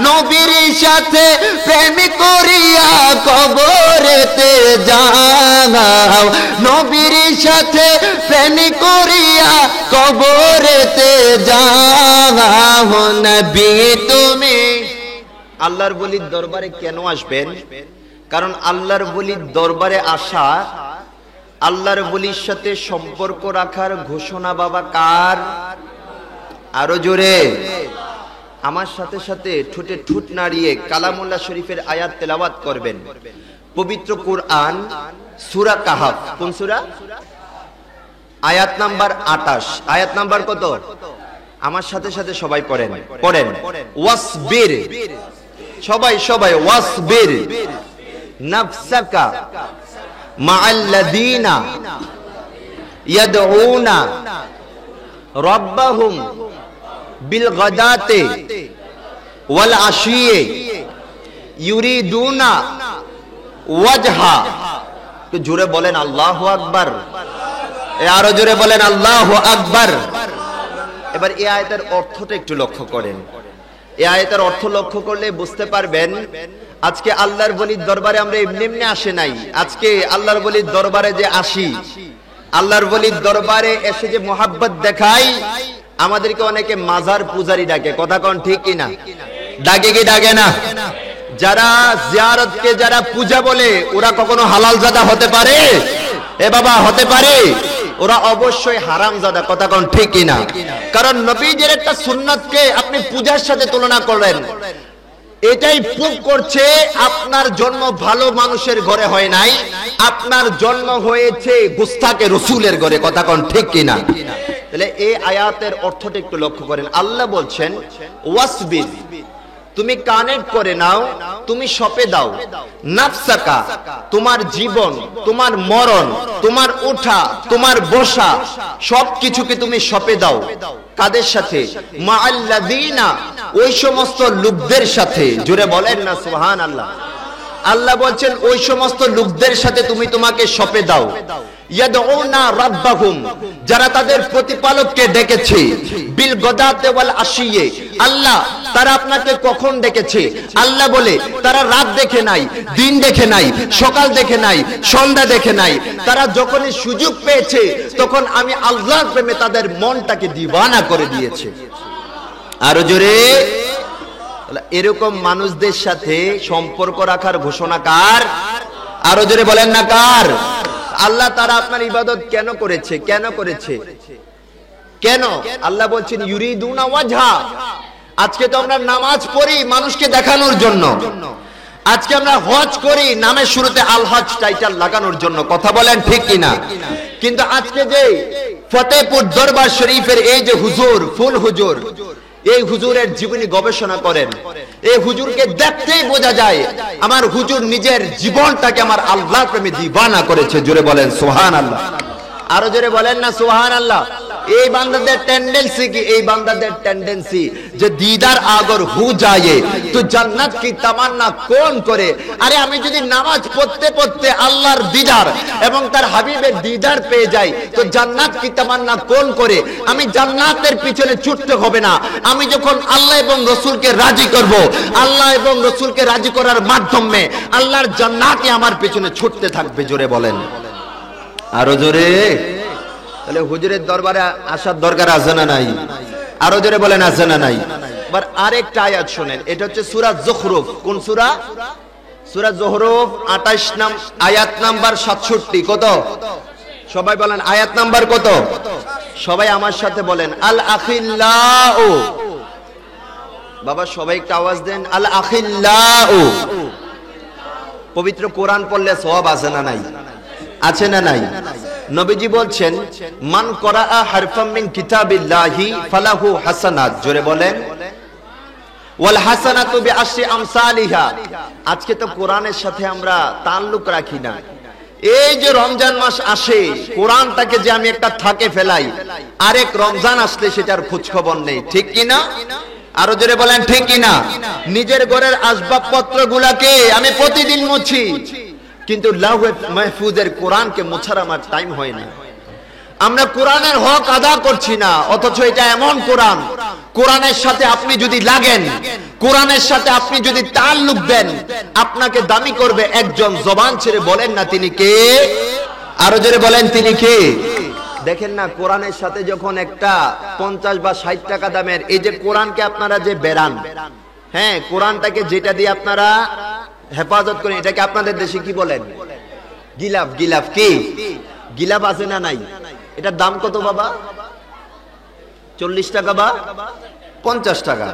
নবীর সাথে প্রেম করিয়া কবরেতে যাও। নবীর সাথে প্রেম করিয়া কবরেতে যাও। নবী তুমি, আল্লাহর ওলির দরবারে কেন আসবেন? কারণ আল্লাহর ওলির দরবারে আসা, আল্লাহর ওলির সাথে সম্পর্ক রাখার ঘোষণা বাবা কার? আরো জোরে আমার সাথে সাথে ঠোঁটে ঠোঁট নাড়িয়ে কালামুল্লাহ শরীফের আয়াত তেলাওয়াত করবেন। পবিত্র কুরআন সূরা কাহাফ। কোন সূরা? আয়াত নাম্বার 28। আয়াত নাম্বার কত? আমার সাথে সাথে সবাই পড়েন, পড়েন। ওয়াসবির, সবাই সবাই ওয়াসবির নাফসাকা মাআল্লাযীনা ইয়াদউনা রাব্বাহুম বিল গাদাতি ওয়াল আশিয়ে ইউরিদুনা ওয়াজহা। তো জোরে বলেন আল্লাহু আকবার। আরো জোরে বলেন আল্লাহু আকবার। এবার এই আয়াতের অর্থটা একটু লক্ষ্য করেন। এই আয়াতের অর্থ লক্ষ্য করলে বুঝতে পারবেন আজকে আল্লাহর ওলির দরবারে আমরা এমনি এমনি আসে নাই। আজকে আল্লাহর ওলির দরবারে যে আসি, আল্লাহর ওলির দরবারে এসে যে মোহাব্বত দেখাই, আমাদেরকে অনেকে মাজার পূজারি ডাকে, কথা কোন ঠিক কিনা? ডাকে কি ডাকে না? যারা জিয়ারতকে যারা পূজা বলে ওরা কখনো হালালজাদা হতে পারে? এ বাবা, হতে পারে? ওরা অবশ্যই হারামজাদা, কথা কোন ঠিক কিনা? কারণ নবীজির একটা সুন্নাতকে আপনি পূজার সাথে তুলনা করলেন, এটাই প্রুভ করছে আপনার জন্ম ভালো মানুষের ঘরে হয় নাই, আপনার জন্ম হয়েছে গুস্তাকে রসুলের ঘরে, কথা কোন ঠিক কিনা? তাহলে এই আয়াতের অর্থটা একটু লক্ষ্য করেন। আল্লাহ বলছেন ওয়াসবির, তুমি কানেক্ট করে নাও, তুমি সপে দাও নাফসাকা, তোমার জীবন, তোমার মরণ, তোমার ওঠা, তোমার বসা, সবকিছুকে তুমি সপে দাও। কাদের সাথে? মাআল্লাযীনা, ওই সমস্ত লোকদের সাথে। জোরে বলেন না সুবহানাল্লাহ। আল্লাহ বলছেন ওই সমস্ত লোকদের সাথে তুমি তোমাকে সপে দাও। ইয়াদউনা রাব্বাহুম, যারা তাদের প্রতিপালককে ডেকেছে, বিল গদাতে ওয়াল আশিয়ে, আল্লাহ তারা আপনাকে কখন ডেকেছে? আল্লাহ বলে তারা রাত দেখে নাই, দিন দেখে নাই, সকাল দেখে নাই, সন্ধ্যা দেখে নাই, তারা যখনই সুযোগ পেয়েছে তখন আমি আল্লাহর প্রেমে তাদের মনটাকে দিওয়ানা করে দিয়েছে। আরো জোরে। এরকম মানুষদের সাথে সম্পর্ক রাখার ঘোষণা কার? আরো জোরে বলেন না কার? আল্লাহ তারা আপনার ইবাদত কেন করেছে? কেন করেছে? কেন? আল্লাহ বলছেন ইউরিদুনা ওয়াজহা। আজকে তো আমরা নামাজ পড়ি মানুষকে দেখানোর জন্য, আজকে আমরা হজ করি নামের শুরুতে আল হজ টাইটেল লাগানোর জন্য, কথা বলেন ঠিক কিনা? কিন্তু আজকে যে ফতেহপুর দরবার শরীফের এই যে হুজুর, ফুল হুজুর, এই হুজুরের জীবনী গবেষণা করেন, এই হুজুরকে দেখতেই বোঝা যায় আমার হুজুর নিজের জীবনটাকে আমার আল্লাহর প্রেমে দিওয়ানা করেছে। জোরে বলেন সুবহানাল্লাহ। আরো জোরে বলেন না সুবহানাল্লাহ। এই বান্দাদের টেন্ডেন্সি কি? এই বান্দাদের টেন্ডেন্সি যে দিদার আগর হু যায় তো জান্নাত কি তামান্না কোন করে। আরে আমি যদি নামাজ পড়তে পড়তে আল্লাহর দিদার এবং তার হাবিবের দিদার পেয়ে যাই তো জান্নাত কি তামান্না কোন করে। আমি জান্নাতের পিছনে ছুটতে হবে না, আমি যখন আল্লাহ এবং রসুলকে রাজি করব, আল্লাহ এবং রসুলকে রাজি করার মাধ্যমে আল্লাহর জান্নাতই আমার পিছনে ছুটতে থাকবে। জোরে বলেন, আরো জোরে। তাহলে হুজুরের দরবারে আসার দরকার আছে না নাই? আরো জোরে বলেন আছে না নাই? এবার আরেকটা আয়াত শুনেন, এটা হচ্ছে সূরা যুখরুফ। কোন সূরা? সূরা যুখরুফ 28 আয়াত নাম্বার 67। কত? সবাই বলেন আয়াত নাম্বার কত? সবাই আমার সাথে বলেন আল আখিল্লাউ। বাবা সবাই একটা আওয়াজ দেন, আল আখিল্লাউ। পবিত্র কোরআন পড়লে সওয়াব আছে না নাই? আছে না নাই? নবীজি বলছেন মান করাআ হারফাম মিন কিতাবিল্লাহি ফালাহু হাসানাত। জোরে বলেন ওয়াল হাসানাতু বিআশরি আমসালিহা। আজকে তো কোরআনের সাথে আমরা তাল্লুক রাখি না। এই যে রমজান মাস আসে, কোরআনটাকে যে আমি একটা থাকে ফেলাই, আরেক রমজান আসলে সেটার খোঁজ খবর নেই, ঠিক কি না? আরো জোরে বলেন ঠিক কি না? নিজের ঘরের আসবাবপত্র গুলাকে আমি প্রতিদিন মুছি, কিন্তু লাউহে মাহফুজের কোরআনকে মোছার আমার টাইম হয় না। আমরা কোরআনের হক আদা করছি না, অথচ এটা এমন কোরআন, কোরআনের সাথে আপনি যদি লাগেন, কোরআনের সাথে আপনি যদি তাল্লুক দেন, আপনাকে দামি করবে একজন। জবান ছেড়ে বলেন না তিনি কে? আরো জোরে বলেন তিনি কে? দেখেন না, কোরআনের সাথে যখন একটা 50 বা 60 টাকা দামের এই যে কোরআনকে আপনারা যে বেরান, হ্যাঁ কোরআনটাকে যেটা দিয়ে আপনারা হেফাজত করেন, এটাকে আপনাদের দেশে কি বলেন? গিলাফ। গিলাফ কি? গিলাফ আছে না নাই? এটার দাম কত বাবা? 40 টাকা বা 50 টাকা।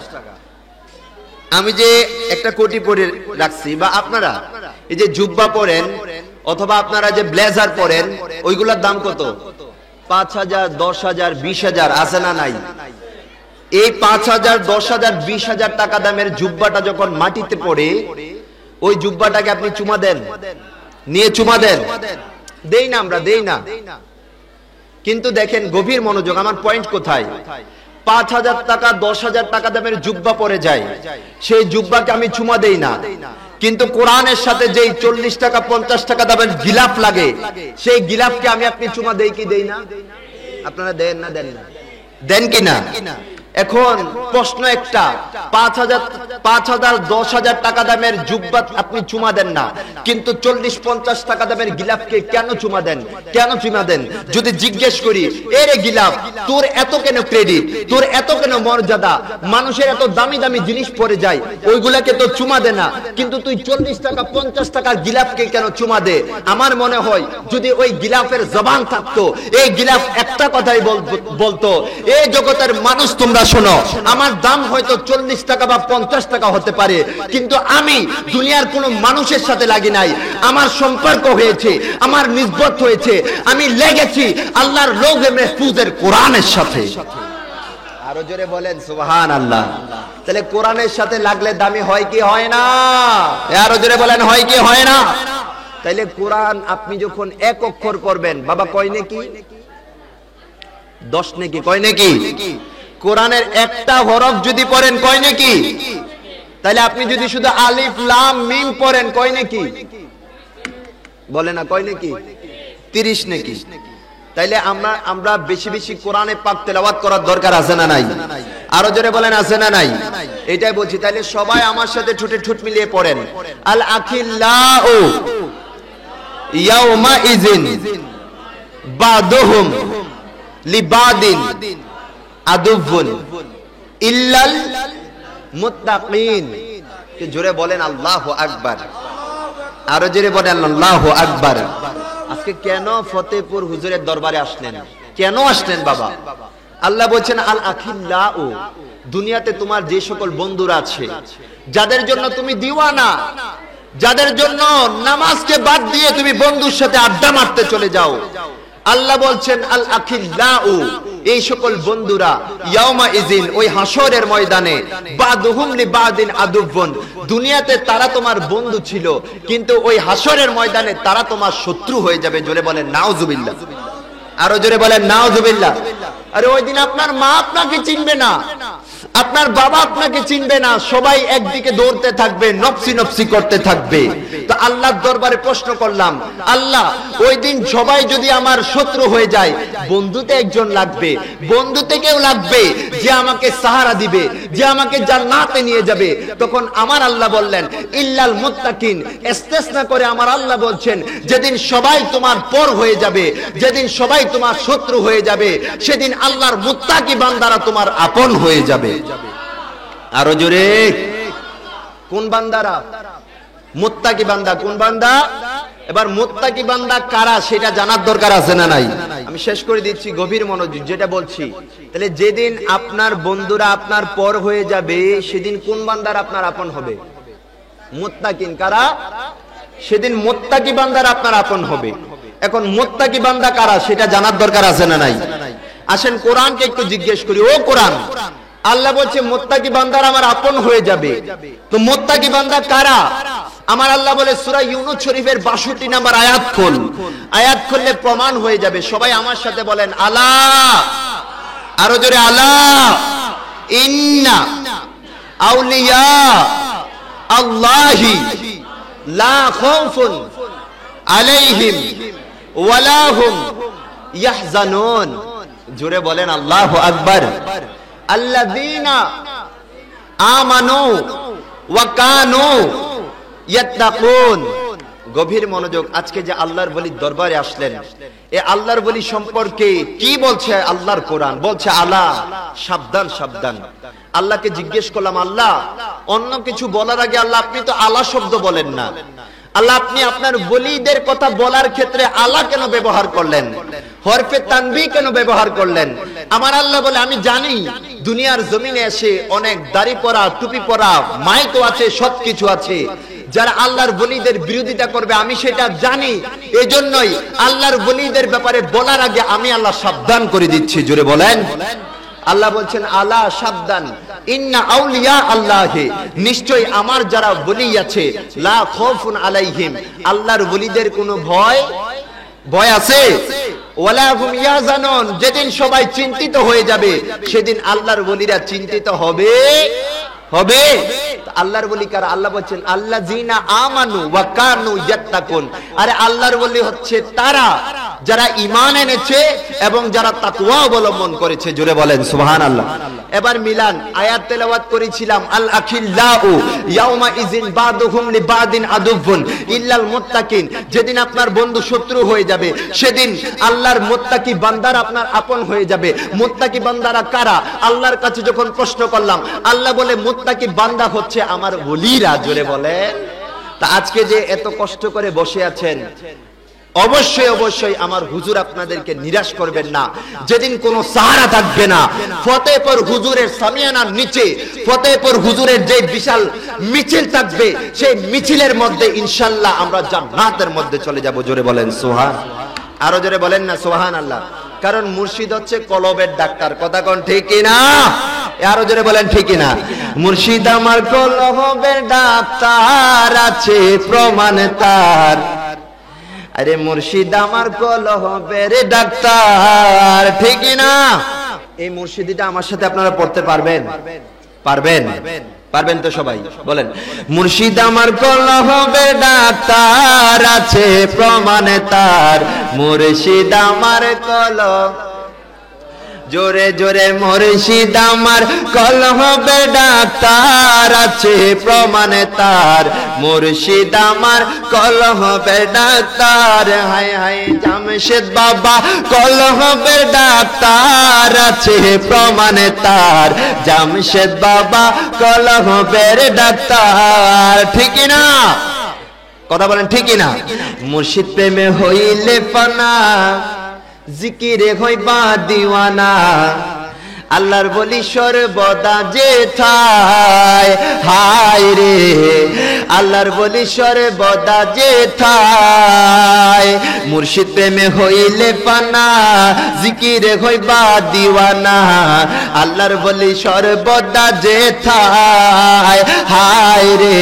আমি যে একটা কোটি পরে রাখছি, বা আপনারা এই যে জুব্বা পরেন অথবা আপনারা যে ব্লেজার পরেন, ওইগুলোর দাম কত? 5000, 10000, 20000 আছে না নাই? এই 5000, 10000, 20000 টাকা দামের জুব্বাটা যখন মাটিতে পড়ে, ওই জুব্বাটাকে আপনি চুমা দেন? নিয়ে চুমা দেন? দেই না, আমরা দেই না। কিন্তু দেখেন গভীর মনোযোগ, আমার পয়েন্ট কোথায়? 5000 টাকা 10000 টাকা দামের জুব্বা পরে যায়, সেই জুব্বাকে আমি চুমা দেই না। কিন্তু কোরআনের সাথে যেই 40 টাকা 50 টাকা দামের গিলাফ লাগে, সেই গিলাফকে আমি আপনি চুমা দেই কি দেই না? আপনারা দেন না? দেন না? দেন কি না? এখন প্রশ্ন একটা, 5,000 10,000 টাকা দামের জুব্বাত আপনি চুমা দেন না, কিন্তু 40-50 টাকা দামের গিলাফকে কেন চুমা দেন? কেন চুমা দেন? যদি জিজ্ঞেস করি, এরে গিলাফ, তোর এত কেন ক্রেডিট, তোর এত কেন মর্যাদা, মানুষের এত দামি দামি জিনিস পরে যায়, ওইগুলাকে তো চুমা দে না, কিন্তু তুই 40 টাকা 50 টাকার গিলাফকে কেন চুমা দে? আমার মনে হয় যদি ওই গিলাফের জবান থাকতো, এই গিলাফ একটা কথাই বলতো, এই জগতের মানুষ তোমরা শোনো, আমার দাম হয়তো 40 টাকা বা 50 টাকা হতে পারে, কিন্তু আমি দুনিয়ার কোন মানুষের সাথে লাগি নাই, আমার সম্পর্ক হয়েছে, আমার নিসবত হয়েছে, আমি লেগেছি আল্লাহর লৌহে মাহফুজের কোরআনের সাথে। আরো জোরে বলেন সুবহানাল্লাহ। তাহলে কোরআনের সাথে লাগলে দামি হয় কি হয় না? আরো জোরে বলেন হয় কি হয় না? তাইলে কোরআন আপনি যখন এক অক্ষর পড়বেন, বাবা কয় নাকি 10 নাকি কয় নাকি? কোরআনের একটা হরফ যদি পড়েন কয় নাকি? তাহলে আপনি যদি শুধু আলিফ লাম মিম পড়েন কয় নাকি? বলে না কয় নাকি? 30 নাকি? তাইলে আমরা বেশি বেশি কোরআনে পাক তেলাওয়াত করার দরকার আছে না নাই? আরো জোরে বলেন আছে না নাই? এটাই বলছি। তাইলে সবাই আমার সাথে ঠোঁটে ঠোঁট মিলিয়ে পড়েন, আল আখিল্লাউ ইয়াউমা ইজিন বাদুহুম লিবাদিন আদুবুন ইল্লাল মুত্তাকিন। জোরে বলেন আল্লাহু আকবার। আরো জোরে বলেন আল্লাহু আকবার। আজকে কেন ফতেপুর হুজুরের দরবারে আসলেন? কেন আসলেন বাবা? আল্লাহ বলছেন আল আখিল্লাউ, দুনিয়াতে তোমার যে সকল বন্ধুরা আছে, যাদের জন্য তুমি দিওয়ানা, যাদের জন্য নামাজকে বাদ দিয়ে তুমি বন্ধুর সাথে আড্ডা মারতে চলে যাও, আল্লাহ বলছেন আল আখিল্লাউ, এই সকল বন্ধুরা ইয়াউমা ইজিন, ওই হাসরের ময়দানে, বাদুহুম লিবাদিন আদুবুন, দুনিয়াতে তারা তোমার বন্ধু ছিল, কিন্তু ওই হাসরের ময়দানে তারা তোমার শত্রু হয়ে যাবে। জোরে বলেন নাউজুবিল্লাহ। আরো জোরে বলেন নাউজুবিল্লাহ। আরে ওই দিন আপনার মা আপনাকে চিনবে না, আপনার বাবা আপনাকে চিনবে না, সবাই একদিকে দৌড়তে থাকবে, নফসি নফসি করতে থাকবে। তো আল্লাহর দরবারে প্রশ্ন করলাম, আল্লাহ ওই দিন সবাই যদি আমার শত্রু হয়ে যায়, বন্ধুতে একজন লাগবে, বন্ধুতে কেউ লাগবে যে আমাকে সাহারা দিবে, যে আমাকে জান্নাতে নিয়ে যাবে। তখন আমার আল্লাহ বললেন ইল্লাল মুত্তাকিন, ইস্তেসনা করে আমার আল্লাহ বলছেন যেদিন সবাই তোমার পর হয়ে যাবে, যেদিন সবাই তোমার শত্রু হয়ে যাবে, সেদিন আল্লাহর মুত্তাকি বান্দারা তোমার আপন হয়ে যাবে। আরো জোরে, কোন বান্দারা? মুত্তাকি বান্দা। কোন বান্দা? এবার মুত্তাকি বান্দা কারা সেটা জানার দরকার আছে না নাই? আমি শেষ করে দিচ্ছি, গভীর মনোযোগ যেটা বলছি। তাহলে যেদিন আপনার বন্ধুরা আপনার পর হয়ে যাবে, সেদিন কোন বান্দার আপনার আপন হবে? মুত্তাকিন। কারা? সেদিন মুত্তাকি বান্দার আপনার আপন হবে। এখন মুত্তাকি বান্দা কারা সেটা জানার দরকার আছে না নাই? আসেন কোরআনকে একটু জিজ্ঞেস করি। ও কোরআন, আল্লাহ বলছে মুত্তাকি বান্দারা আমার আপন হয়ে যাবে, তো মুত্তাকি বান্দা কারা? আমার আল্লাহ বলে সূরা ইউনূস শরীফের 62 নম্বর আয়াত খোল, আয়াত খুললে প্রমাণ হয়ে যাবে। সবাই আমার সাথে বলেন আলা, আরো জোরে আলা, ইন্না আউলিয়া আল্লাহি লা খাউফুন আলাইহিম ওয়ালা হুম ইয়াহজানুন। জোরে বলেন আল্লাহু আকবার। আল্লাযীনা আমানু ওয়া কানু ইয়াত্তাকুন। গভীর মনোযোগ। আজকে যে আল্লাহর ওলির দরবারে আসলেন, এই আল্লাহর ওলি সম্পর্কে কি বলছে আল্লাহর কোরআন? বলছে আলা, সাবধান সাবধান। আল্লাহকে জিজ্ঞেস করলাম, আল্লাহ অন্য কিছু বলার আগে আল্লাহ আপনি তো আলা শব্দ বলেন না, আল্লাহ আপনি আপনার ওলিদের কথা বলার ক্ষেত্রে আলা কেন ব্যবহার করলেন? হরফে তানবীহ কেন ব্যবহার করলেন? আমার আল্লাহ বলে আমি জানি দুনিয়ার জমিনে এসে অনেক দাড়ি পরা, টুপি পরা, মাইকও আছে, সবকিছু আছে, যারা আল্লাহর ওলিদের বিরোধিতা করবে, আমি সেটা জানি। এজন্যই আল্লাহর ওলিদের ব্যাপারে বলার আগে আমি আল্লাহ সাবধান করে দিচ্ছি। জোরে বলেন। আল্লাহ বলছেন আলা, সাবধান, ইন্না আউলিয়া আল্লাহি, নিশ্চয় আমার যারা ওলি আছে, লা খাউফুন আলাইহিম, আল্লাহর ওলিদের কোনো ভয় আছে, ওয়ালা হুম ইয়াহজানুন, যেদিন সবাই চিন্তিত হয়ে যাবে সেদিন আল্লাহর ওলিরা চিন্তিত হবে। আল্লাহর ওলি কারা? আল্লাহ বলছেন আল্লাযীনা আমানু ওয়া কানু ইয়াত্তাকুন। আরে আল্লাহর ওলি হচ্ছে তারা যারা ঈমান এনেছে এবং যারা তাকওয়া অবলম্বন করেছে। জোরে বলেন সুবহানাল্লাহ। এবার মিলান, আয়াত তেলাওয়াত করেছিলাম, আল আখিল্লাউ ইয়াউমা ইযিন বাদুহুম লিবাদিন আদুবুন ইল্লাল মুত্তাকিন। যেদিন আপনার বন্ধু শত্রু হয়ে যাবে, সেদিন আল্লাহর মুত্তাকি বান্দারা আপনার আপন হয়ে যাবে। মুত্তাকি বান্দারা কারা? আল্লাহর কাছে যখন প্রশ্ন করলাম, আল্লাহ বলে মুত্তাকি বান্দা হচ্ছে আমার ওলিরা। জোরে বলেন। তা আজকে যে এত কষ্ট করে বসে আছেন, অবশ্যই অবশ্যই আমার হুজুর আপনাদেরকে নিরাশ করবেন না। যেদিন কোনো সাহারা থাকবে না, ফতেহপুর হুজুরের সামিয়ানার নিচে ফতেহপুর হুজুরের যে বিশাল মিছিল থাকবে, সেই মিছিলের মধ্যে ইনশাআল্লাহ আমরা জান্নাতের মধ্যে চলে যাব। জোরে বলেন সুবহান। আরো জোরে বলেন না সুবহানাল্লাহ। কারণ মুর্শিদ হচ্ছে কলবের ডাক্তার। কথা কোন ঠিক কি না? আরো জোরে বলেন ঠিক কি না? মুর্শিদ আমার কলবের ডাক্তার, আছে প্রমাণ তার। আরে মুর্শিদ আমার কলবের ডাক্তার, ঠিক না? এই মুর্শিদিটা আমার সাথে আপনারা পড়তে পারবেন? পারবেন? পারবেন তো সবাই বলেন, মুর্শিদ আমার কলবের ডাক্তার, আছে প্রমাণ তার। মুর্শিদ আমার কলব, জোরে জোরে মুর্শিদ আমার কলবের ডাক্তার, আছে প্রমাণ তার। মুর্শিদ আমার কলবের ডাক্তার, হায় হায় জামশেদ বাবা কলবের ডাক্তার, আছে প্রমাণ তার। জামশেদ বাবা কলবের ডাক্তার, ঠিক না? কথা বলেন ঠিক না? মুর্শিদ প্রেমে হইলে ফানা, জিকিরে হইবা দিওয়ানা। আল্লাহর বলি সর্বদা যেথায়, হায় রে আল্লাহর বলি সর্বদা যেথায়। মুর্শিদ প্রেমে হইলে ফানা, জিকিরে হইবা দিওয়ানা। আল্লাহর বলি সর্বদা যেথায়, হায় রে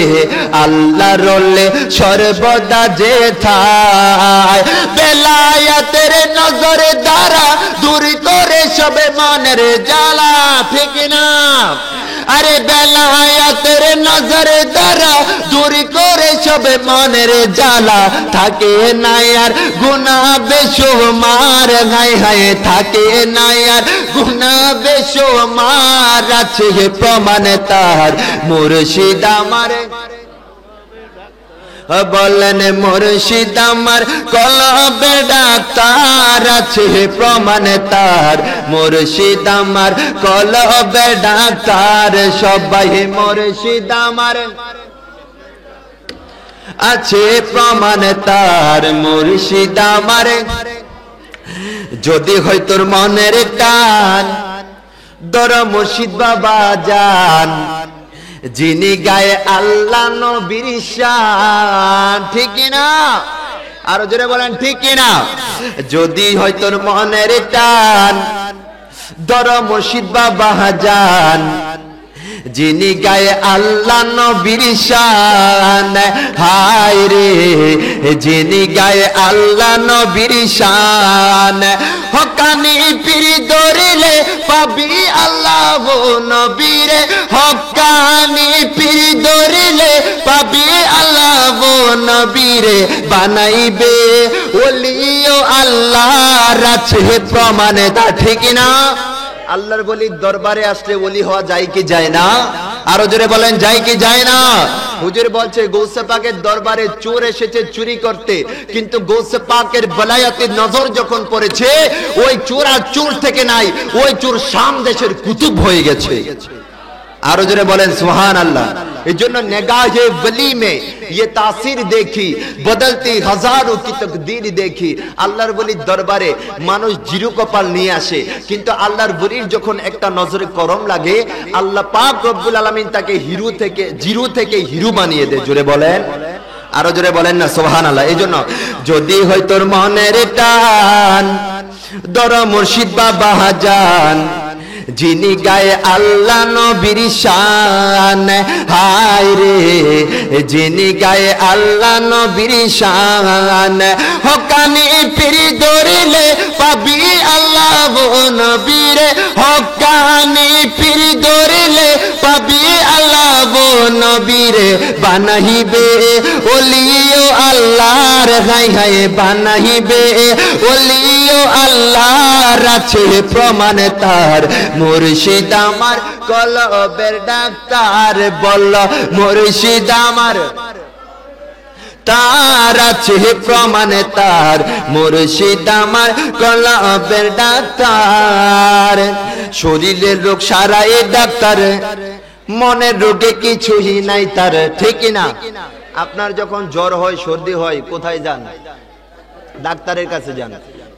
আল্লাহর রলে সর্বদা যেথায়। বেলায়াতের নজরে দ্বারা দূর করে সবে মনের জ্বালা, ঠিক না? আরে বেলায়াতের নজরে দ্বারা দূর করে সবে মনের জ্বালা। থাকে না আর গুনাহ বেশুমার, হায় হায় থাকে না আর গুনাহ বেশুমার, আছে প্রমাণ তার। মুর্শিদ আমার বলেন, মুর্শিদ আমার কলবের ডাক্তার, আছে প্রমাণ তার। মুর্শিদ আমার কলবের ডাক্তার, সবাই মুর্শিদ আমার আছে প্রমাণ তার। মুর্শিদ আমার যদি হয় তোর মনের টান, দর মুর্শিদ বাবা জান। যিনি গায়ে আল্লাহ নবীর শান, ঠিক না? আরো জোরে বলেন ঠিক না? যদি হয় তোর মনের টান, দর মুর্শিদ বাবা জান। যিনি গায়ে আল্লাহ নবীর শান, হায় রে যিনি গায়ে আল্লাহ নবীর শান। হকানি পীর ধরিলে পাবি আল্লাহ নবীরে, হকানি পীর ধরিলে পাবি আল্লাহ নবীরে। বানাইবে ওলিও আল্লাহর, আছে প্রমাণ তা, ঠিক না? আল্লাহর বলির দরবারে আসলে ওলি হওয়া যায় কি যায় না? আরো জোরে বলেন, যায় কি যায় না? হুজুর বলছে গৌসে পাকের দরবারে চোর এসেছে চুরি করতে, কিন্তু গৌসে পাকের বেলায়েতের নজর যখন পড়েছে, ওই চোর আর চোর থেকে নাই, ওই চোর শাম দেশের কুতুব হয়ে গেছে। আরো জোরে বলেন সুবহানাল্লাহ। এজন্য নেগাহে वली में ये तासीर देखी, बदलती हजारों की तकदीर देखी। আল্লাহর বলির দরবারে মানুষ জিরো কপাল নিয়ে আসে, কিন্তু আল্লাহর বলির যখন একটা নজরে করম লাগে, আল্লাহ পাক রব্বুল আলামিন তাকে জিরো থেকে হিরো বানিয়ে দেয়। জোরে বলেন, আরো জোরে বলেন না সুবহানাল্লাহ। এজন্য যদি হয় তোর মনের টান, দর মুর্শিদ বাবা জান। যিনি গায়ে আল্লাহ নবীর শান, হায় রে যিনি গায়ে আল্লাহ নবীর শান। হকানি পীর ধরিলে পাবি আল্লাহ নবীরে, হকানি পীর ধরিলে পাবি আল্লাহ নবীরে। বানাইবে ওলিও আল্লাহর হাই হাই বানাইবে ওলিও আল্লাহর আছে প্রমাণ তার মুর্শিদ আমার কলবের ডাক্তার বল মুর্শিদ আমার তার আছে প্রমাণ তার মুর্শিদ আমার কলবের ডাক্তার শরীরের রোগ সারাই ডাক্তার মনের রোগে কিছুই নাই তার ঠিক না আপনার যখন জ্বর হয় সর্দি হয় কোথায় যান ডাক্তারের কাছে যান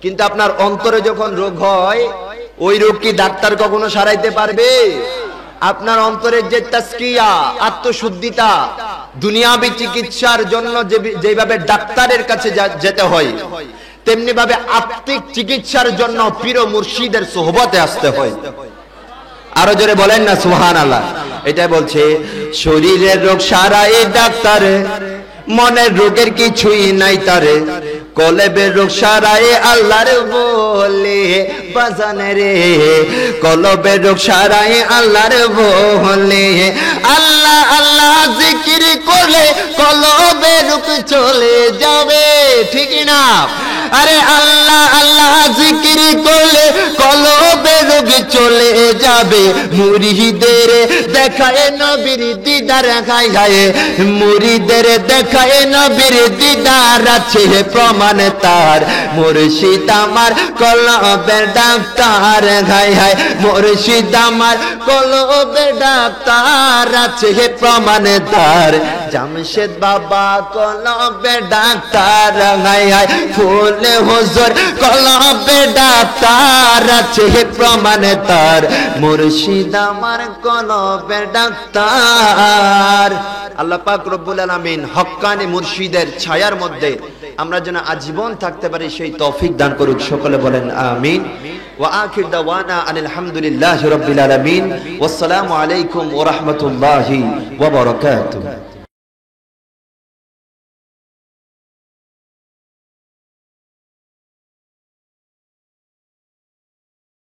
কিন্তু আপনার অন্তরে যখন রোগ হয় ওই রোগ কি ডাক্তার কখনো সারাইতে পারবে আপনার অন্তরের যে তাসকিয়া আত্মশুদ্ধিতা দুনিয়াবি চিকিৎসার জন্য যেভাবে ডাক্তারের কাছে যেতে হয় তেমনি ভাবে আত্মিক চিকিৎসার জন্য পীর ও মুর্শিদের সোহবতে আসতে হয় আরো জোরে বলেন না সুবহানাল্লাহ এটাই বলছে শরীরের রোগ সারাই ডাক্তার মনের রোগের কিছুই নাই তারে কলবের রোগ সারাই আল্লাহর বলে বাজানে রে কলবের রোগ সারাই আল্লাহর বলে আল্লাহ আল্লাহ জিকির করলে কলবের রোগ চলে যাবে ঠিক না আরে আল্লাহ আল্লাহ জিকির করলে কলবের রোগ চলে যাবে মুরিদের দেখায় নবীর দিদার গায় গায়ে মুরিদের দেখায় নবীর দিদার আছে প্রমাণ তার মুর্শিদ আমার কলবের ডাক্তার গায় গায় মুর্শিদ আমার কলবের ডাক্তার আছে প্রমাণ তার জামশেদ বাবা কলবের ডাক্তার গায় গায় ফুল হুজুর কলবের ডাক্তার আছে প্রমাণ তার মুর্শিদ আমার কলবের ডাক্তার আল্লাহ পাক রব্বুল আলামিন হক্কানি মুর্শিদের ছায়ার মধ্যে আমরা যেন আজীবন থাকতে পারি সেই তৌফিক দান করুক সকলে বলেন আমিন ওয়া আখির দাওয়ানা আনিল হামদুলিল্লাহি রাব্বিল আলামিন ওয়াসসালামু আলাইকুম ওয়া রাহমাতুল্লাহি ওয়া বারাকাতুহু